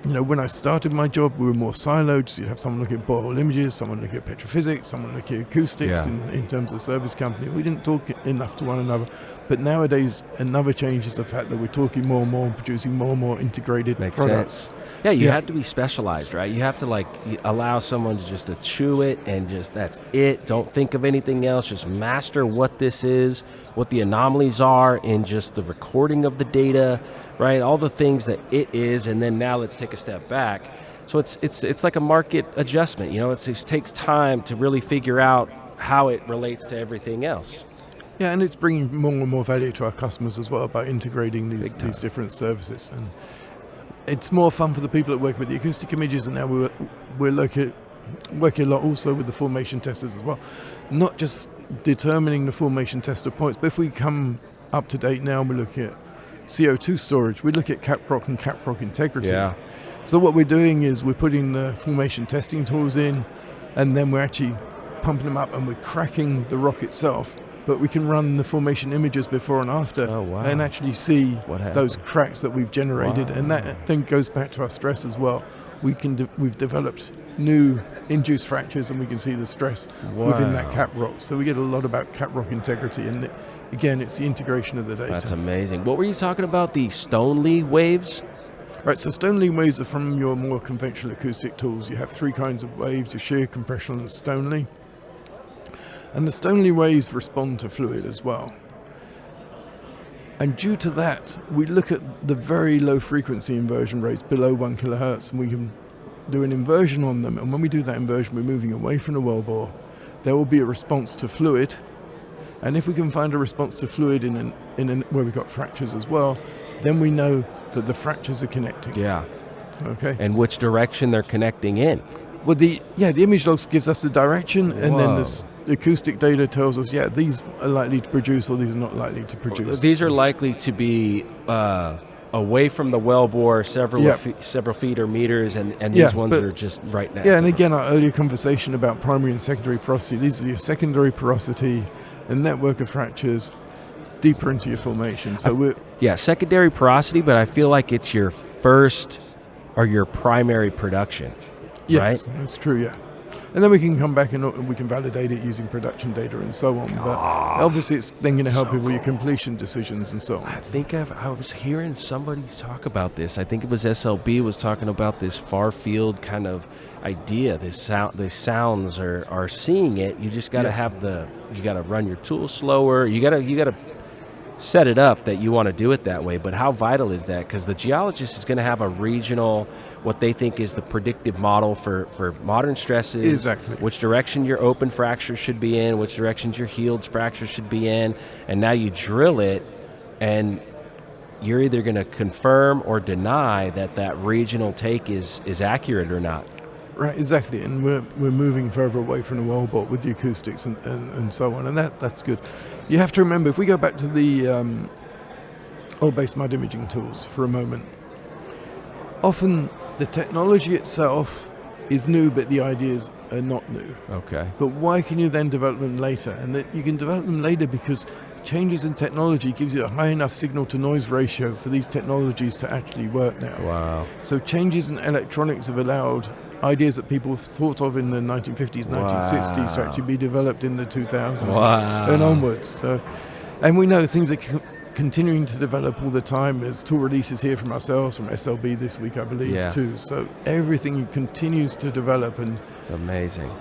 When I started my job, we were more siloed. So you'd have someone look at borehole images, someone look at petrophysics, someone look at acoustics in terms of service company. We didn't talk enough to one another. But nowadays, another change is the fact that we're talking more and more and producing more and more integrated products. Sense. Yeah, you have to be specialized, right? You have to allow someone to chew it and that's it. Don't think of anything else. Just master what this is, what the anomalies are in just the recording of the data, right? All the things that it is, and then now let's take a step back. So it's like a market adjustment. It takes time to really figure out how it relates to everything else. Yeah, and it's bringing more and more value to our customers as well by integrating these different services. And it's more fun for the people that work with the acoustic images, and now we're working a lot also with the formation testers as well. Not just determining the formation tester points, but if we come up to date now, we look at CO2 storage, we look at caprock and caprock integrity. Yeah. So what we're doing is we're putting the formation testing tools in, and then we're actually pumping them up and we're cracking the rock itself. But we can run the formation images before and after and actually see those cracks that we've generated. And that then goes back to our stress as well. We've developed new induced fractures, and we can see the stress within that cap rock. So we get a lot about cap rock integrity. And again, it's the integration of the data. That's amazing. What were you talking about, the Stoneley waves? Right, so Stoneley waves are from your more conventional acoustic tools. You have three kinds of waves, your shear, compressional, and Stoneley. And the Stoneley waves respond to fluid as well. And due to that, we look at the very low frequency inversion rates below 1 kilohertz, and we can do an inversion on them. And when we do that inversion, we're moving away from the wellbore. There will be a response to fluid. And if we can find a response to fluid where we've got fractures as well, then we know that the fractures are connecting. Yeah. Okay. And which direction they're connecting in. Well, the image logs gives us the direction, and Whoa. then the acoustic data tells us, these are likely to produce or these are not likely to produce. These are likely to be away from the wellbore several feet or meters, and these ones are just right now. Yeah, and again, our earlier conversation about primary and secondary porosity, these are your secondary porosity, a network of fractures deeper into your formation. So secondary porosity, but I feel like it's your first or your primary production. Yes, right? That's true, yeah. And then we can come back and we can validate it using production data and so on. But obviously it's then going to help you with your completion decisions and so on. I think I was hearing somebody talk about this. I think it was SLB was talking about this far field kind of idea. The sounds are seeing it. You just got to you got to run your tools slower. You got to set it up that you want to do it that way. But how vital is that? Because the geologist is going to have a regional, what they think is the predictive model for modern stresses. Exactly. Which direction your open fractures should be in, which directions your healed fractures should be in. And now you drill it, and you're either going to confirm or deny that regional take is accurate or not. Right, exactly, and we're moving further away from the wellbore with the acoustics and so on, and that's good. You have to remember, if we go back to the oil-based mud imaging tools for a moment, often the technology itself is new, but the ideas are not new. Okay. But why can you then develop them later? And that you can develop them later because changes in technology gives you a high enough signal-to-noise ratio for these technologies to actually work now. Wow. So changes in electronics have allowed ideas that people thought of in the 1950s, 1960s to actually be developed in the 2000s and onwards. So, and we know things are continuing to develop all the time. There's tool releases here from ourselves, from SLB this week, I believe, too. So everything continues to develop. And it's amazing.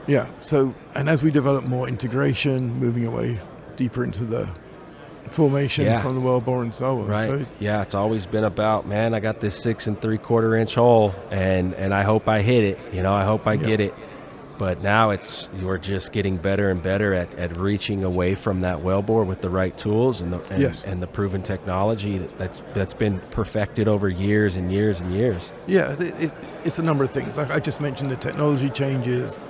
Yeah. So, and as we develop more integration, moving away deeper into the formation from the wellbore and so on. Right. So, it's always been about, man, I got this 6 3/4 inch hole, and I hope I hit it. I hope I get it. But now you're just getting better and better at reaching away from that wellbore with the right tools and the proven technology that's been perfected over years and years and years. Yeah, it's a number of things. Like I just mentioned, the technology changes,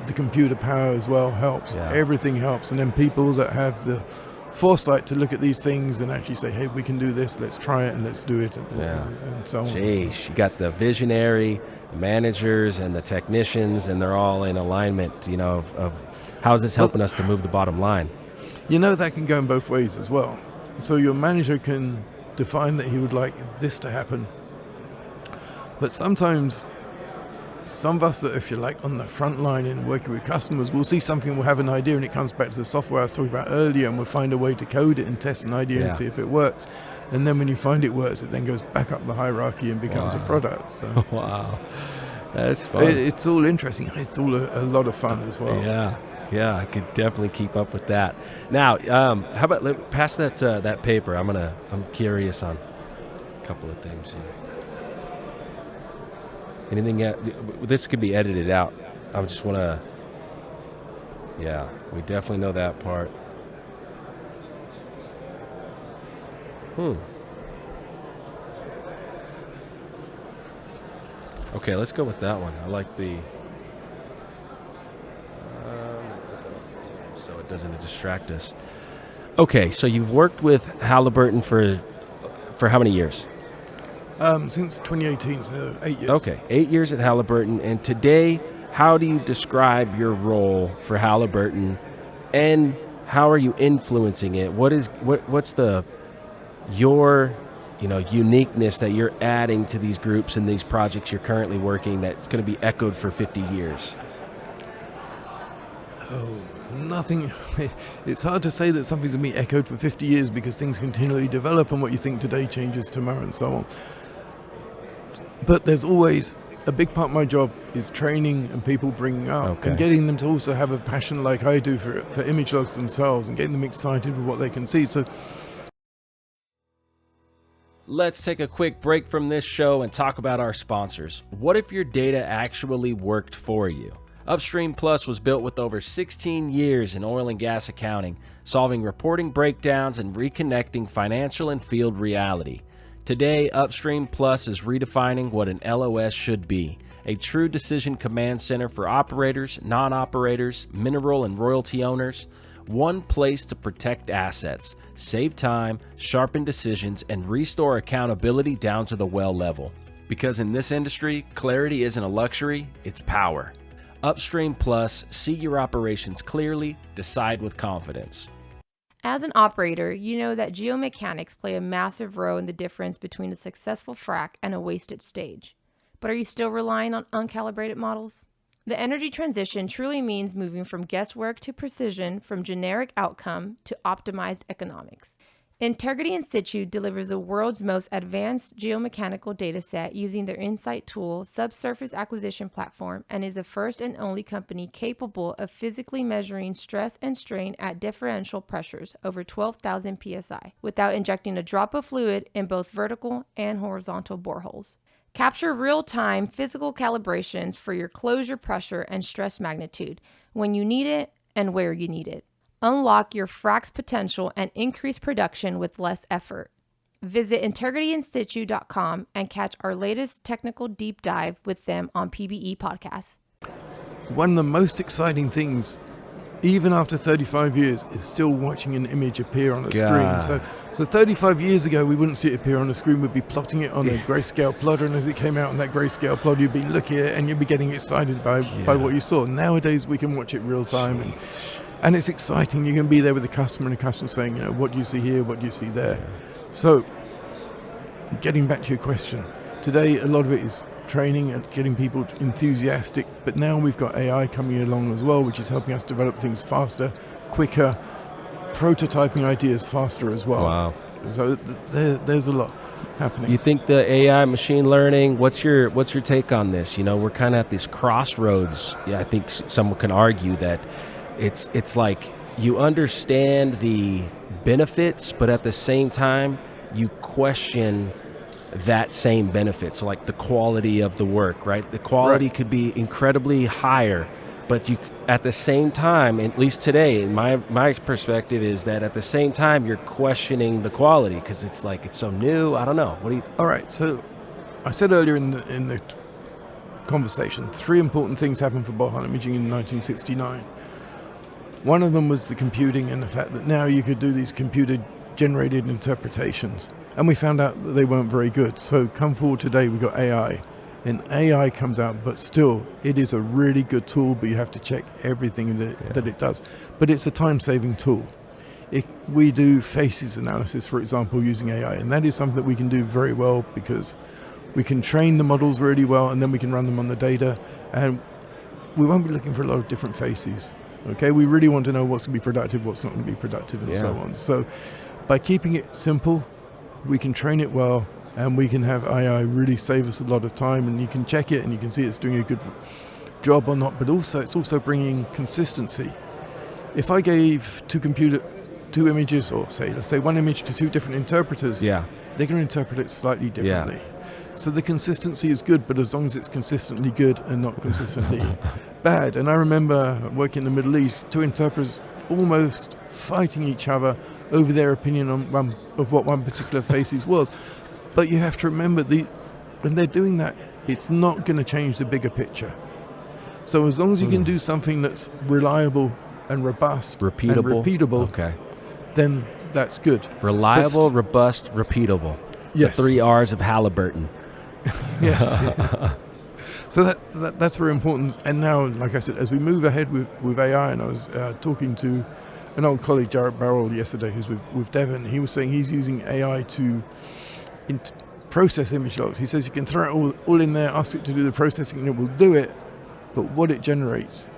the computer power as well helps. Yeah. Everything helps, and then people that have the foresight to look at these things and actually say, hey, we can do this, let's try it and let's do it, and so on. Sheesh, you got the visionary managers and the technicians, and they're all in alignment, of how's this helping us to move the bottom line. That can go in both ways as well. So your manager can define that he would like this to happen, but sometimes some of us, if you're like on the front line and working with customers, we'll see something, we'll have an idea, and it comes back to the software I was talking about earlier, and we'll find a way to code it and test an idea and see if it works. And then when you find it works, it then goes back up the hierarchy and becomes a product. So wow, that's fun. It's all interesting. It's all a lot of fun as well. Yeah, I could definitely keep up with that. Now, how about pass that paper? I'm curious on a couple of things here. Anything this could be edited out. I just want to. Yeah, we definitely know that part. Okay, let's go with that one. I like the. So it doesn't distract us. Okay, so you've worked with Halliburton for how many years? Since 2018, so 8 years. Okay, 8 years at Halliburton, and today, how do you describe your role for Halliburton, and how are you influencing it? What's your uniqueness that you're adding to these groups and these projects you're currently working that's going to be echoed for 50 years? Oh, nothing. It's hard to say that something's going to be echoed for 50 years because things continually develop, and what you think today changes tomorrow and so on. But there's always a big part of my job is training and people bringing up and getting them to also have a passion like I do for image logs themselves and getting them excited with what they can see. So Let's take a quick break from this show and talk about our sponsors. What if your data actually worked for you? Upstream Plus was built with over 16 years in oil and gas accounting, solving reporting breakdowns and reconnecting financial and field reality. Today, Upstream Plus is redefining what an LOS should be, a true decision command center for operators, non-operators, mineral and royalty owners. One place to protect assets, save time, sharpen decisions, and restore accountability down to the well level. Because in this industry, clarity isn't a luxury, it's power. Upstream Plus, see your operations clearly, decide with confidence. As an operator, you know that geomechanics play a massive role in the difference between a successful frac and a wasted stage. But are you still relying on uncalibrated models? The energy transition truly means moving from guesswork to precision, from generic outcome to optimized economics. Integrity In Situ delivers the world's most advanced geomechanical dataset using their Insight tool, subsurface acquisition platform, and is the first and only company capable of physically measuring stress and strain at differential pressures over 12,000 psi without injecting a drop of fluid in both vertical and horizontal boreholes. Capture real-time physical calibrations for your closure pressure and stress magnitude when you need it and where you need it. Unlock your frac's potential and increase production with less effort. Visit integrityinsitu.com and catch our latest technical deep dive with them on PBE Podcasts. One of the most exciting things, even after 35 years, is still watching an image appear on a screen. So 35 years ago, we wouldn't see it appear on a screen. We'd be plotting it on a grayscale plotter, and as it came out on that grayscale plotter, you'd be looking at it and you'd be getting excited by what you saw. Nowadays, we can watch it real time, and it's exciting. You can be there with the customer, and the customer saying, you know, what do you see here? What do you see there? So, getting back to your question, today a lot of it is training and getting people enthusiastic, but now we've got AI coming along as well, which is helping us develop things faster, quicker, prototyping ideas faster as well. Wow. So there's a lot happening. You think the AI machine learning, what's your take on this? You know, we're kind of at this crossroads. Yeah, I think someone can argue that it's like you understand the benefits, but at the same time, you question that same benefit. So like the quality of the work, right? The quality could be incredibly higher, but you, at the same time, at least today, my perspective is that at the same time, you're questioning the quality because it's like, it's so new. I don't know. What do you? All right. So I said earlier in the conversation, 3 important things happened for borehole imaging in 1969. One of them was the computing and the fact that now you could do these computer-generated interpretations. And we found out that they weren't very good. So come forward today, we got AI. And AI comes out, but still, it is a really good tool, but you have to check everything that it does. But it's a time-saving tool. We do faces analysis, for example, using AI. And that is something that we can do very well because we can train the models really well, and then we can run them on the data. And we won't be looking for a lot of different faces. Okay, we really want to know what's going to be productive, what's not going to be productive, and so on. So by keeping it simple, we can train it well, and we can have AI really save us a lot of time, and you can check it and you can see it's doing a good job or not, but also it's also bringing consistency. If I gave two images, or let's say one image to 2 different interpreters, they're going to interpret it slightly differently. So the consistency is good, but as long as it's consistently good and not consistently bad. And I remember working in the Middle East, 2 interpreters almost fighting each other over their opinion on what one particular faces was. But you have to remember, when they're doing that, it's not going to change the bigger picture. So as long as you can do something that's reliable and robust, repeatable, then that's good. Reliable, robust, repeatable. Yes. The 3 R's of Halliburton. Yes. So that's very important. And now, like I said, as we move ahead with AI, and I was talking to an old colleague, Peter Barrett, yesterday, who's with Devon. He was saying he's using AI to process image logs. He says you can throw it all in there, ask it to do the processing, and it will do it, but what it generates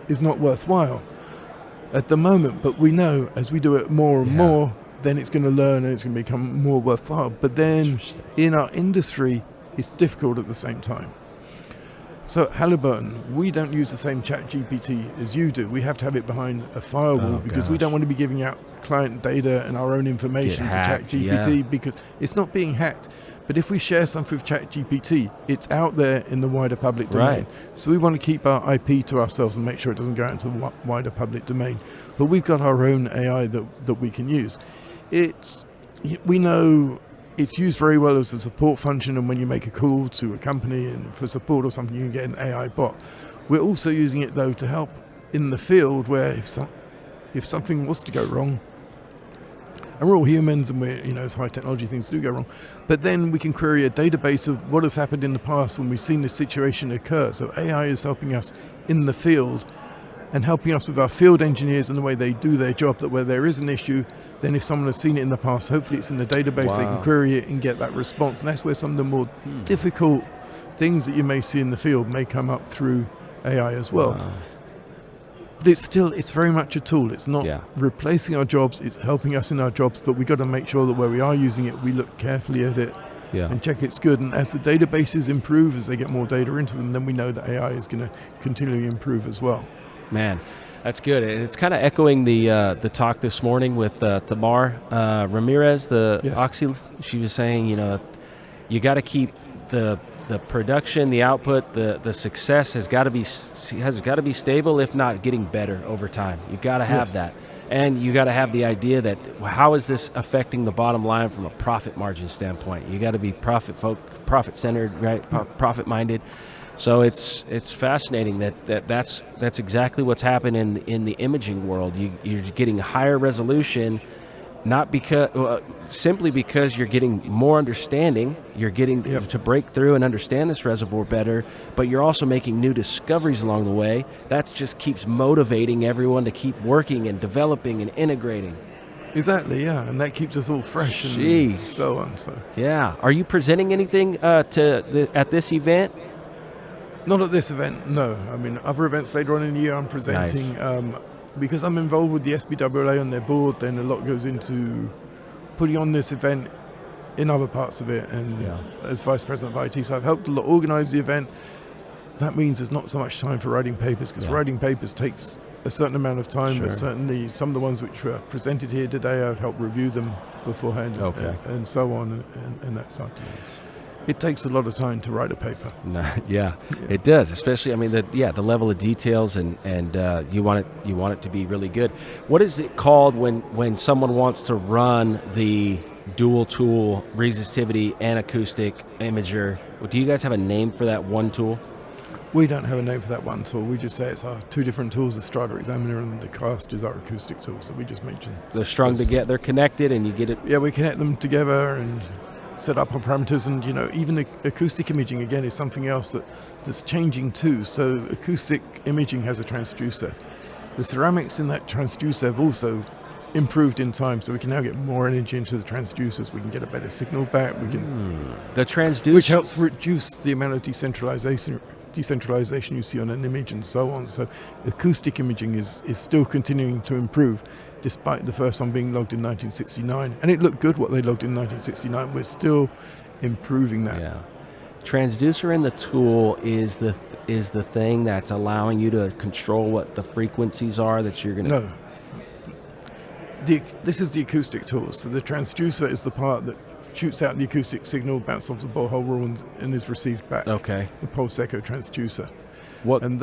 is not worthwhile at the moment. But we know as we do it more and more, then it's going to learn and it's going to become more worthwhile. But then in our industry, it's difficult at the same time. So at Halliburton, we don't use the same chat GPT as you do. We have to have it behind a firewall because we don't want to be giving out client data and our own information to chat GPT because it's not being hacked. But if we share something with ChatGPT, it's out there in the wider public domain. Right. So we want to keep our IP to ourselves and make sure it doesn't go out into the wider public domain. But we've got our own AI that we can use. We know it's used very well as a support function, and when you make a call to a company and for support or something, you can get an AI bot. We're also using it, though, to help in the field where if something was to go wrong, and we're all humans and it's high technology, things do go wrong. But then we can query a database of what has happened in the past when we've seen this situation occur. So AI is helping us in the field and helping us with our field engineers and the way they do their job, that where there is an issue, then if someone has seen it in the past, hopefully it's in the database, they can query it and get that response. And that's where some of the more difficult things that you may see in the field may come up through AI as well. Wow. But it's very much a tool. It's not replacing our jobs, it's helping us in our jobs, but we've got to make sure that where we are using it, we look carefully at it and check it's good. And as the databases improve, as they get more data into them, then we know that AI is going to continually improve as well. Man, that's good. And it's kind of echoing the talk this morning with Tamar Ramirez, Oxy. She was saying, you got to keep the production, the output, the success has got to be stable, if not getting better over time. You got to have that, and you got to have the idea that how is this affecting the bottom line from a profit margin standpoint? You got to be profit centered, right? Profit minded. So it's fascinating that's exactly what's happened in the imaging world. You're getting higher resolution. Not because simply because you're getting more understanding, you're getting to break through and understand this reservoir better, but you're also making new discoveries along the way. That just keeps motivating everyone to keep working and developing and integrating. Exactly, yeah, and that keeps us all fresh and so on. So yeah, are you presenting anything at this event? Not at this event, no. I mean, other events later on in the year I'm presenting. Nice. Because I'm involved with the SPWLA on their board, then a lot goes into putting on this event in other parts of it, and as Vice President of IT, so I've helped a lot organize the event. That means there's not so much time for writing papers, because writing papers takes a certain amount of time, but certainly some of the ones which were presented here today, I've helped review them beforehand and so on, and that side. It takes a lot of time to write a paper. It does, especially the level of details and you want it to be really good. What is it called when someone wants to run the dual tool resistivity and acoustic imager? Do you guys have a name for that one tool? We don't have a name for that one tool. We just say it's our two different tools, the Strata Examiner and the Cast is our acoustic tool. So we just mention they're strung together, they're connected, and you get it. Yeah, we connect them together and set up our parameters, and even the acoustic imaging again is something else that's changing too. So acoustic imaging has a transducer. The ceramics in that transducer have also improved in time, so we can now get more energy into the transducers. We can get a better signal back. We can the transducer, which helps reduce the amount of decentralization you see on an image and so on. So acoustic imaging is still continuing to improve, despite the first one being logged in 1969. And it looked good what they logged in 1969. We're still improving that. Yeah. Transducer in the tool is the thing that's allowing you to control what the frequencies are that you're going to... No. This is the acoustic tool. So the transducer is the part that shoots out the acoustic signal, bounces off the borehole rule, and is received back. Okay. The pulse echo transducer. What? And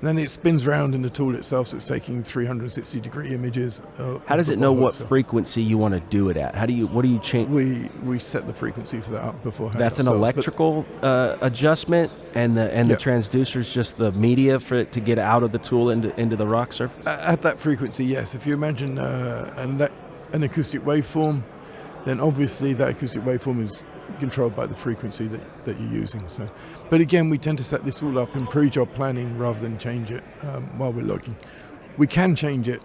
then it spins around in the tool itself, so it's taking 360-degree images. How does it know what frequency you want to do it at? What do you change? We set the frequency for that up beforehand. That's an electrical adjustment, and the transducer is just the media for it to get out of the tool into the rock surface? At that frequency, yes. If you imagine an acoustic waveform, then obviously that acoustic waveform is controlled by the frequency that you're using. So, but again, we tend to set this all up in pre-job planning rather than change it while we're logging. We can change it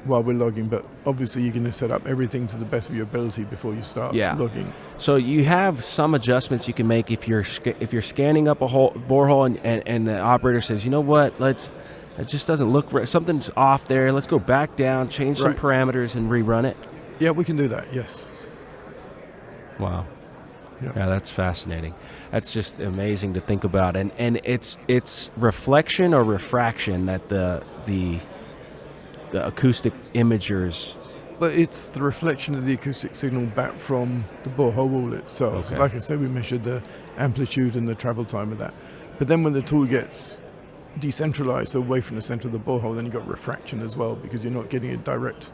while we're logging, but obviously you're going to set up everything to the best of your ability before you start logging. So you have some adjustments you can make if you're scanning up a borehole and the operator says, you know what, it just doesn't look right. Something's off there. Let's go back down, change some parameters, and rerun it. Yeah, we can do that. Yes. Wow. Yeah. Yeah, that's fascinating. That's just amazing to think about. And it's reflection or refraction that the acoustic imagers. But it's the reflection of the acoustic signal back from the borehole wall itself. Okay. So like I said, we measured the amplitude and the travel time of that. But then when the tool gets decentralized, so away from the center of the borehole, then you've got refraction as well, because you're not getting a direct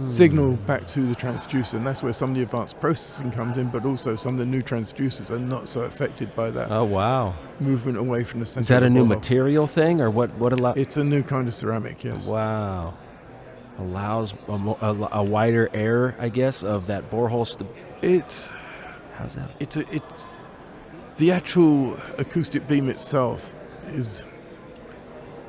signal back to the transducer. And that's where some of the advanced processing comes in, but also some of the new transducers are not so affected by that Oh, wow. movement away from the center. Is that of a the new borehole. material thing, or what allows? It's a new kind of ceramic, yes. Wow. Allows a wider air, I guess, of that borehole. It's How's that? the actual acoustic beam itself is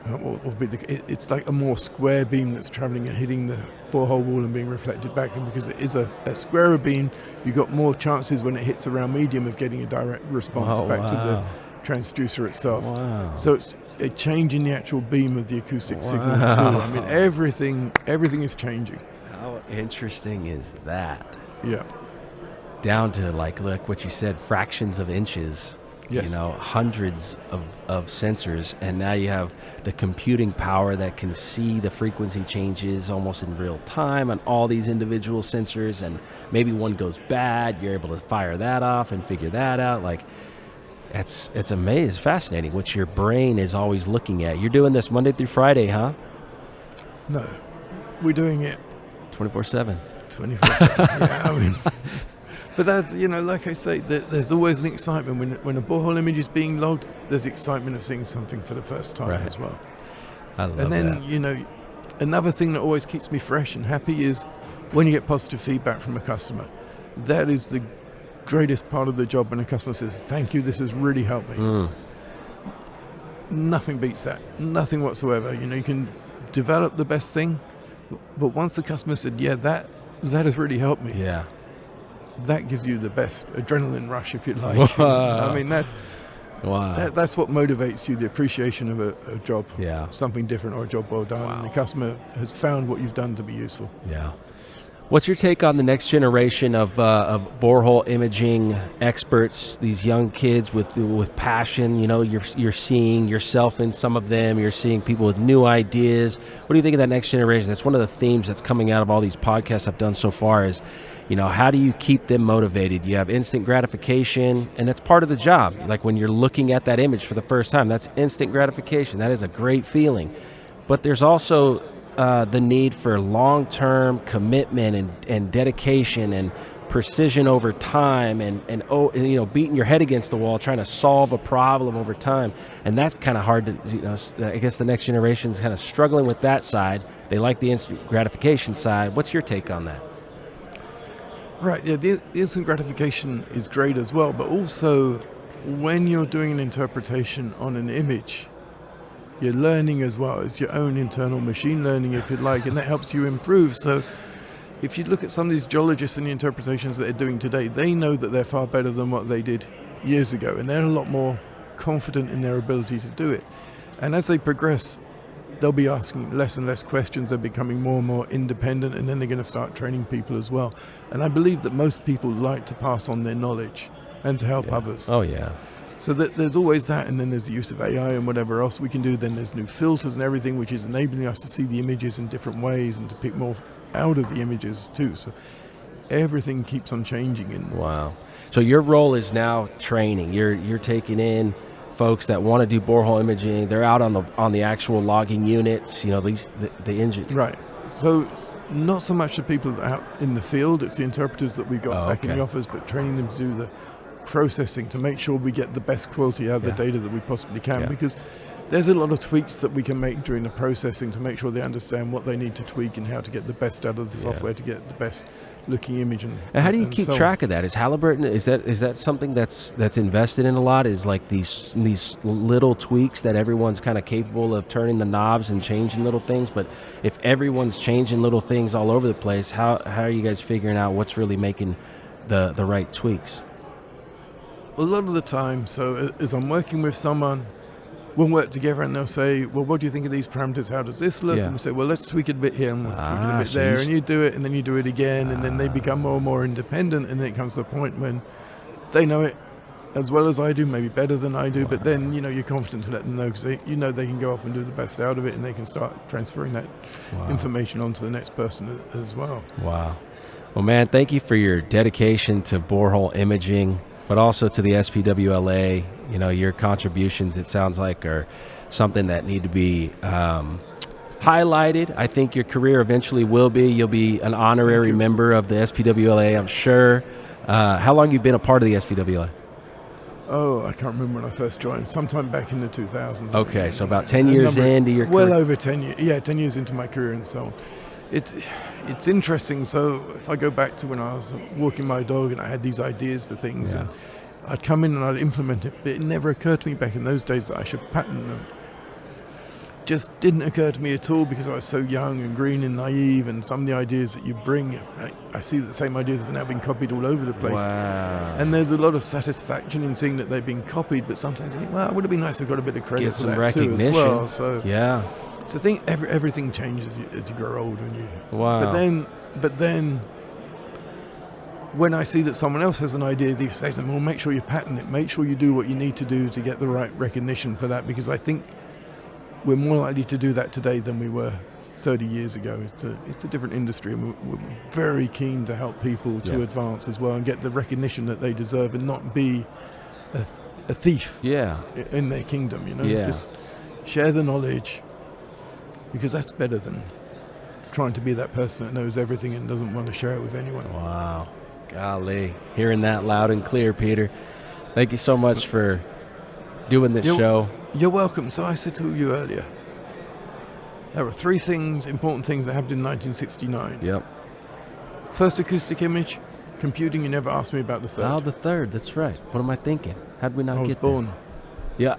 it's like a more square beam that's traveling and hitting the borehole wall and being reflected back. And because it is a squarer beam, you've got more chances when it hits around medium of getting a direct response back to the transducer itself. Wow. So it's a change in the actual beam of the acoustic signal too. Wow. I mean, everything is changing. How interesting is that? Yeah. Down to like what you said, fractions of inches. Yes. Hundreds of sensors, and now you have the computing power that can see the frequency changes almost in real time on all these individual sensors, and maybe one goes bad, you're able to fire that off and figure that out. Like, it's amazing. It's fascinating what your brain is always looking at. You're doing this Monday through Friday, huh? No, we're doing it 24/7. 24/7. Yeah, I mean, but that's, like I say, there's always an excitement when a borehole image is being logged. There's excitement of seeing something for the first time Right. as well. I love And then that. another thing that always keeps me fresh and happy is when you get positive feedback from a customer. That is the greatest part of the job, when a customer says, "Thank you, this has really helped me." Nothing beats that. Nothing whatsoever. You can develop the best thing, but once the customer said, "Yeah, that has really helped me," Yeah. that gives you the best adrenaline rush, if you like. Wow. I mean, Wow. that's what motivates you, the appreciation of a job, Yeah. something different, or a job well done. Wow. And the customer has found what you've done to be useful. Yeah. What's your take on the next generation of borehole imaging experts? These young kids with passion. You're seeing yourself in some of them. You're seeing people with new ideas. What do you think of that next generation? That's one of the themes that's coming out of all these podcasts I've done so far. Is how do you keep them motivated? You have instant gratification, and that's part of the job. Like when you're looking at that image for the first time, that's instant gratification. That is a great feeling. But there's also the need for long-term commitment and dedication and precision over time, and beating your head against the wall trying to solve a problem over time. And that's kind of hard to, I guess the next generation is kind of struggling with that side. They like the instant gratification side. What's your take on that? Right, yeah, the instant gratification is great as well, but also when you're doing an interpretation on an image, you're learning as well. It's your own internal machine learning, if you like, and that helps you improve. So if you look at some of these geologists and the interpretations that they're doing today, they know that they're far better than what they did years ago, and they're a lot more confident in their ability to do it. And as they progress, they'll be asking less and less questions. They're becoming more and more independent, and then they're going to start training people as well. And I believe that most people like to pass on their knowledge and to help others. Oh, yeah. So there's always that, and then there's the use of AI and whatever else we can do. Then there's new filters and everything, which is enabling us to see the images in different ways and to pick more out of the images too. So everything keeps on changing. And Wow. So your role is now training. You're taking in folks that want to do borehole imaging. They're out on the actual logging units. The engines. right. So not so much the people out in the field. It's the interpreters that we've got back in the office, but training them to do the processing to make sure we get the best quality out of the data that we possibly can, because there's a lot of tweaks that we can make during the processing to make sure they understand what they need to tweak and how to get the best out of the software to get the best looking image. And how do you keep track of that? Is Halliburton, is that something that's invested in a lot? Is like these little tweaks that everyone's kind of capable of turning the knobs and changing little things? But if everyone's changing little things all over the place, how are you guys figuring out what's really making the right tweaks? A lot of the time, so as I'm working with someone, we'll work together and they'll say, well, what do you think of these parameters? How does this look? And we say, well, let's tweak it a bit here and we'll tweak it a bit there. And you do it and then you do it again. And then they become more and more independent. And then it comes to a point when they know it as well as I do, maybe better than I do, but then, you're confident to let them know because they can go off and do the best out of it, and they can start transferring that information onto the next person as well. Wow. Well, man, thank you for your dedication to borehole imaging, but also to the SPWLA. Your contributions, it sounds like, are something that need to be highlighted. I think your career eventually will be. You'll be an honorary member of the SPWLA, I'm sure. How long have you been a part of the SPWLA? Oh, I can't remember when I first joined. Sometime back in the 2000s. Okay, so about 10 years into your career. Well over 10 years. Yeah, 10 years into my career and so on. It's interesting. So if I go back to when I was walking my dog and I had these ideas for things, and I'd come in and I'd implement it, but it never occurred to me back in those days that I should patent them. Just didn't occur to me at all because I was so young and green and naive, and some of the ideas that you bring, I see that the same ideas have now been copied all over the place. Wow. And there's a lot of satisfaction in seeing that they've been copied, but sometimes I think, well, it would have been nice if I got a bit of credit Get for some that recognition. too as well. So I think everything changes as you grow older. Wow. But then when I see that someone else has an idea, they say to them, well, make sure you patent it, make sure you do what you need to do to get the right recognition for that, because I think we're more likely to do that today than we were 30 years ago. It's a different industry, and we're very keen to help people to advance as well and get the recognition that they deserve and not be a thief in their kingdom, Just share the knowledge, because that's better than trying to be that person that knows everything and doesn't want to share it with anyone. Wow. Golly. Hearing that loud and clear, Peter. Thank you so much for doing this show. You're welcome. So I said to you earlier, there were three important things that happened in 1969. Yep. First acoustic image, computing. You never asked me about the third. Oh, the third. That's right. What am I thinking? How'd we not get I was born. There? Yeah.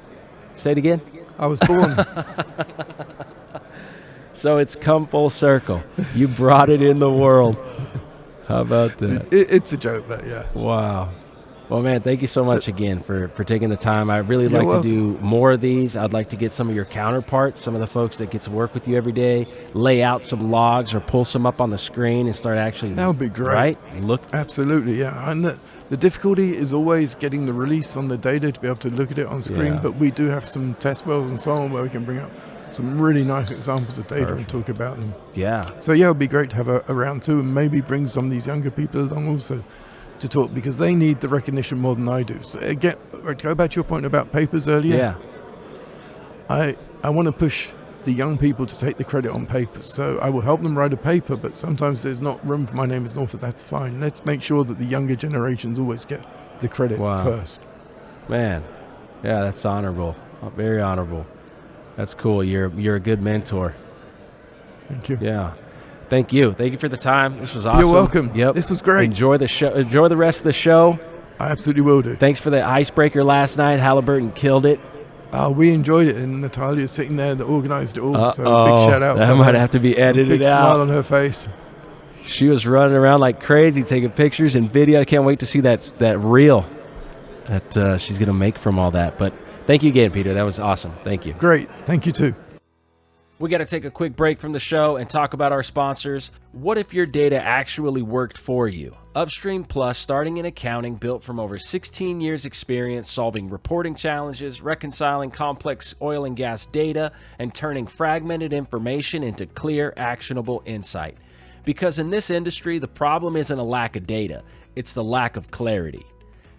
Say it again. I was born. So it's come full circle. You brought it in the world. How about that? It's a joke, but yeah. Wow. Well, man, thank you so much again for taking the time. I'd really like to do more of these. I'd like to get some of your counterparts, some of the folks that get to work with you every day, lay out some logs or pull some up on the screen and start actually. That would be great. Right? Absolutely, yeah. And the difficulty is always getting the release on the data to be able to look at it on screen, but we do have some test wells and so on where we can bring up some really nice examples of data and talk about them. Yeah. So, yeah, it would be great to have a round two and maybe bring some of these younger people along also to talk, because they need the recognition more than I do. So again, to go back to your point about papers earlier, I want to push the young people to take the credit on papers. So I will help them write a paper, but sometimes there's not room for my name as an author. That's fine. Let's make sure that the younger generations always get the credit first. Man, yeah, that's honorable. Very honorable. That's cool. You're a good mentor. Thank you. Yeah. Thank you. Thank you for the time. This was awesome. You're welcome. Yep. This was great. Enjoy the show. Enjoy the rest of the show. I absolutely will do. Thanks for the icebreaker last night. Halliburton killed it. We enjoyed it, and Natalia's sitting there that organized it all. So big shout out. That might have to be edited big out. Smile on her face. She was running around like crazy, taking pictures and video. I can't wait to see that reel that she's going to make from all that. But thank you again, Peter. That was awesome. Thank you. Great. Thank you, too. We got to take a quick break from the show and talk about our sponsors. What if your data actually worked for you? Upstream Plus, starting in accounting, built from over 16 years experience solving reporting challenges, reconciling complex oil and gas data, and turning fragmented information into clear, actionable insight. Because in this industry, the problem isn't a lack of data, it's the lack of clarity.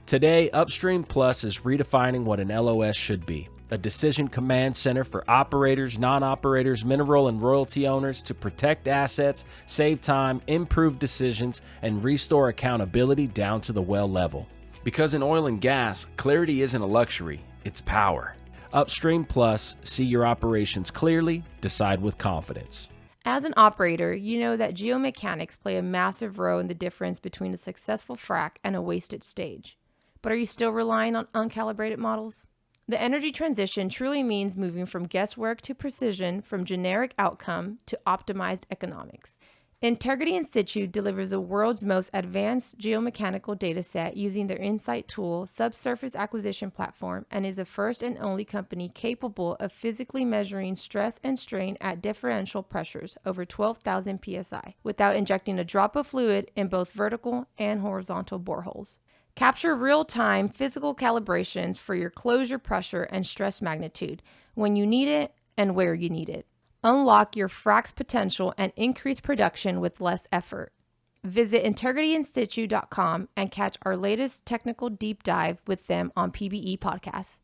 Today, Upstream Plus is redefining what an LOS should be. A decision command center for operators, non-operators, mineral and royalty owners to protect assets, save time, improve decisions, and restore accountability down to the well level. Because in oil and gas, clarity isn't a luxury, it's power. Upstream Plus, see your operations clearly, decide with confidence. As an operator, you know that geomechanics play a massive role in the difference between a successful frac and a wasted stage. But are you still relying on uncalibrated models? The energy transition truly means moving from guesswork to precision, from generic outcome to optimized economics. Integrity In Situ delivers the world's most advanced geomechanical data set using their Insight tool, subsurface acquisition platform, and is the first and only company capable of physically measuring stress and strain at differential pressures over 12,000 psi without injecting a drop of fluid in both vertical and horizontal boreholes. Capture real-time physical calibrations for your closure pressure and stress magnitude when you need it and where you need it. Unlock your frac's potential and increase production with less effort. Visit integrityinsitu.com and catch our latest technical deep dive with them on PBE Podcasts.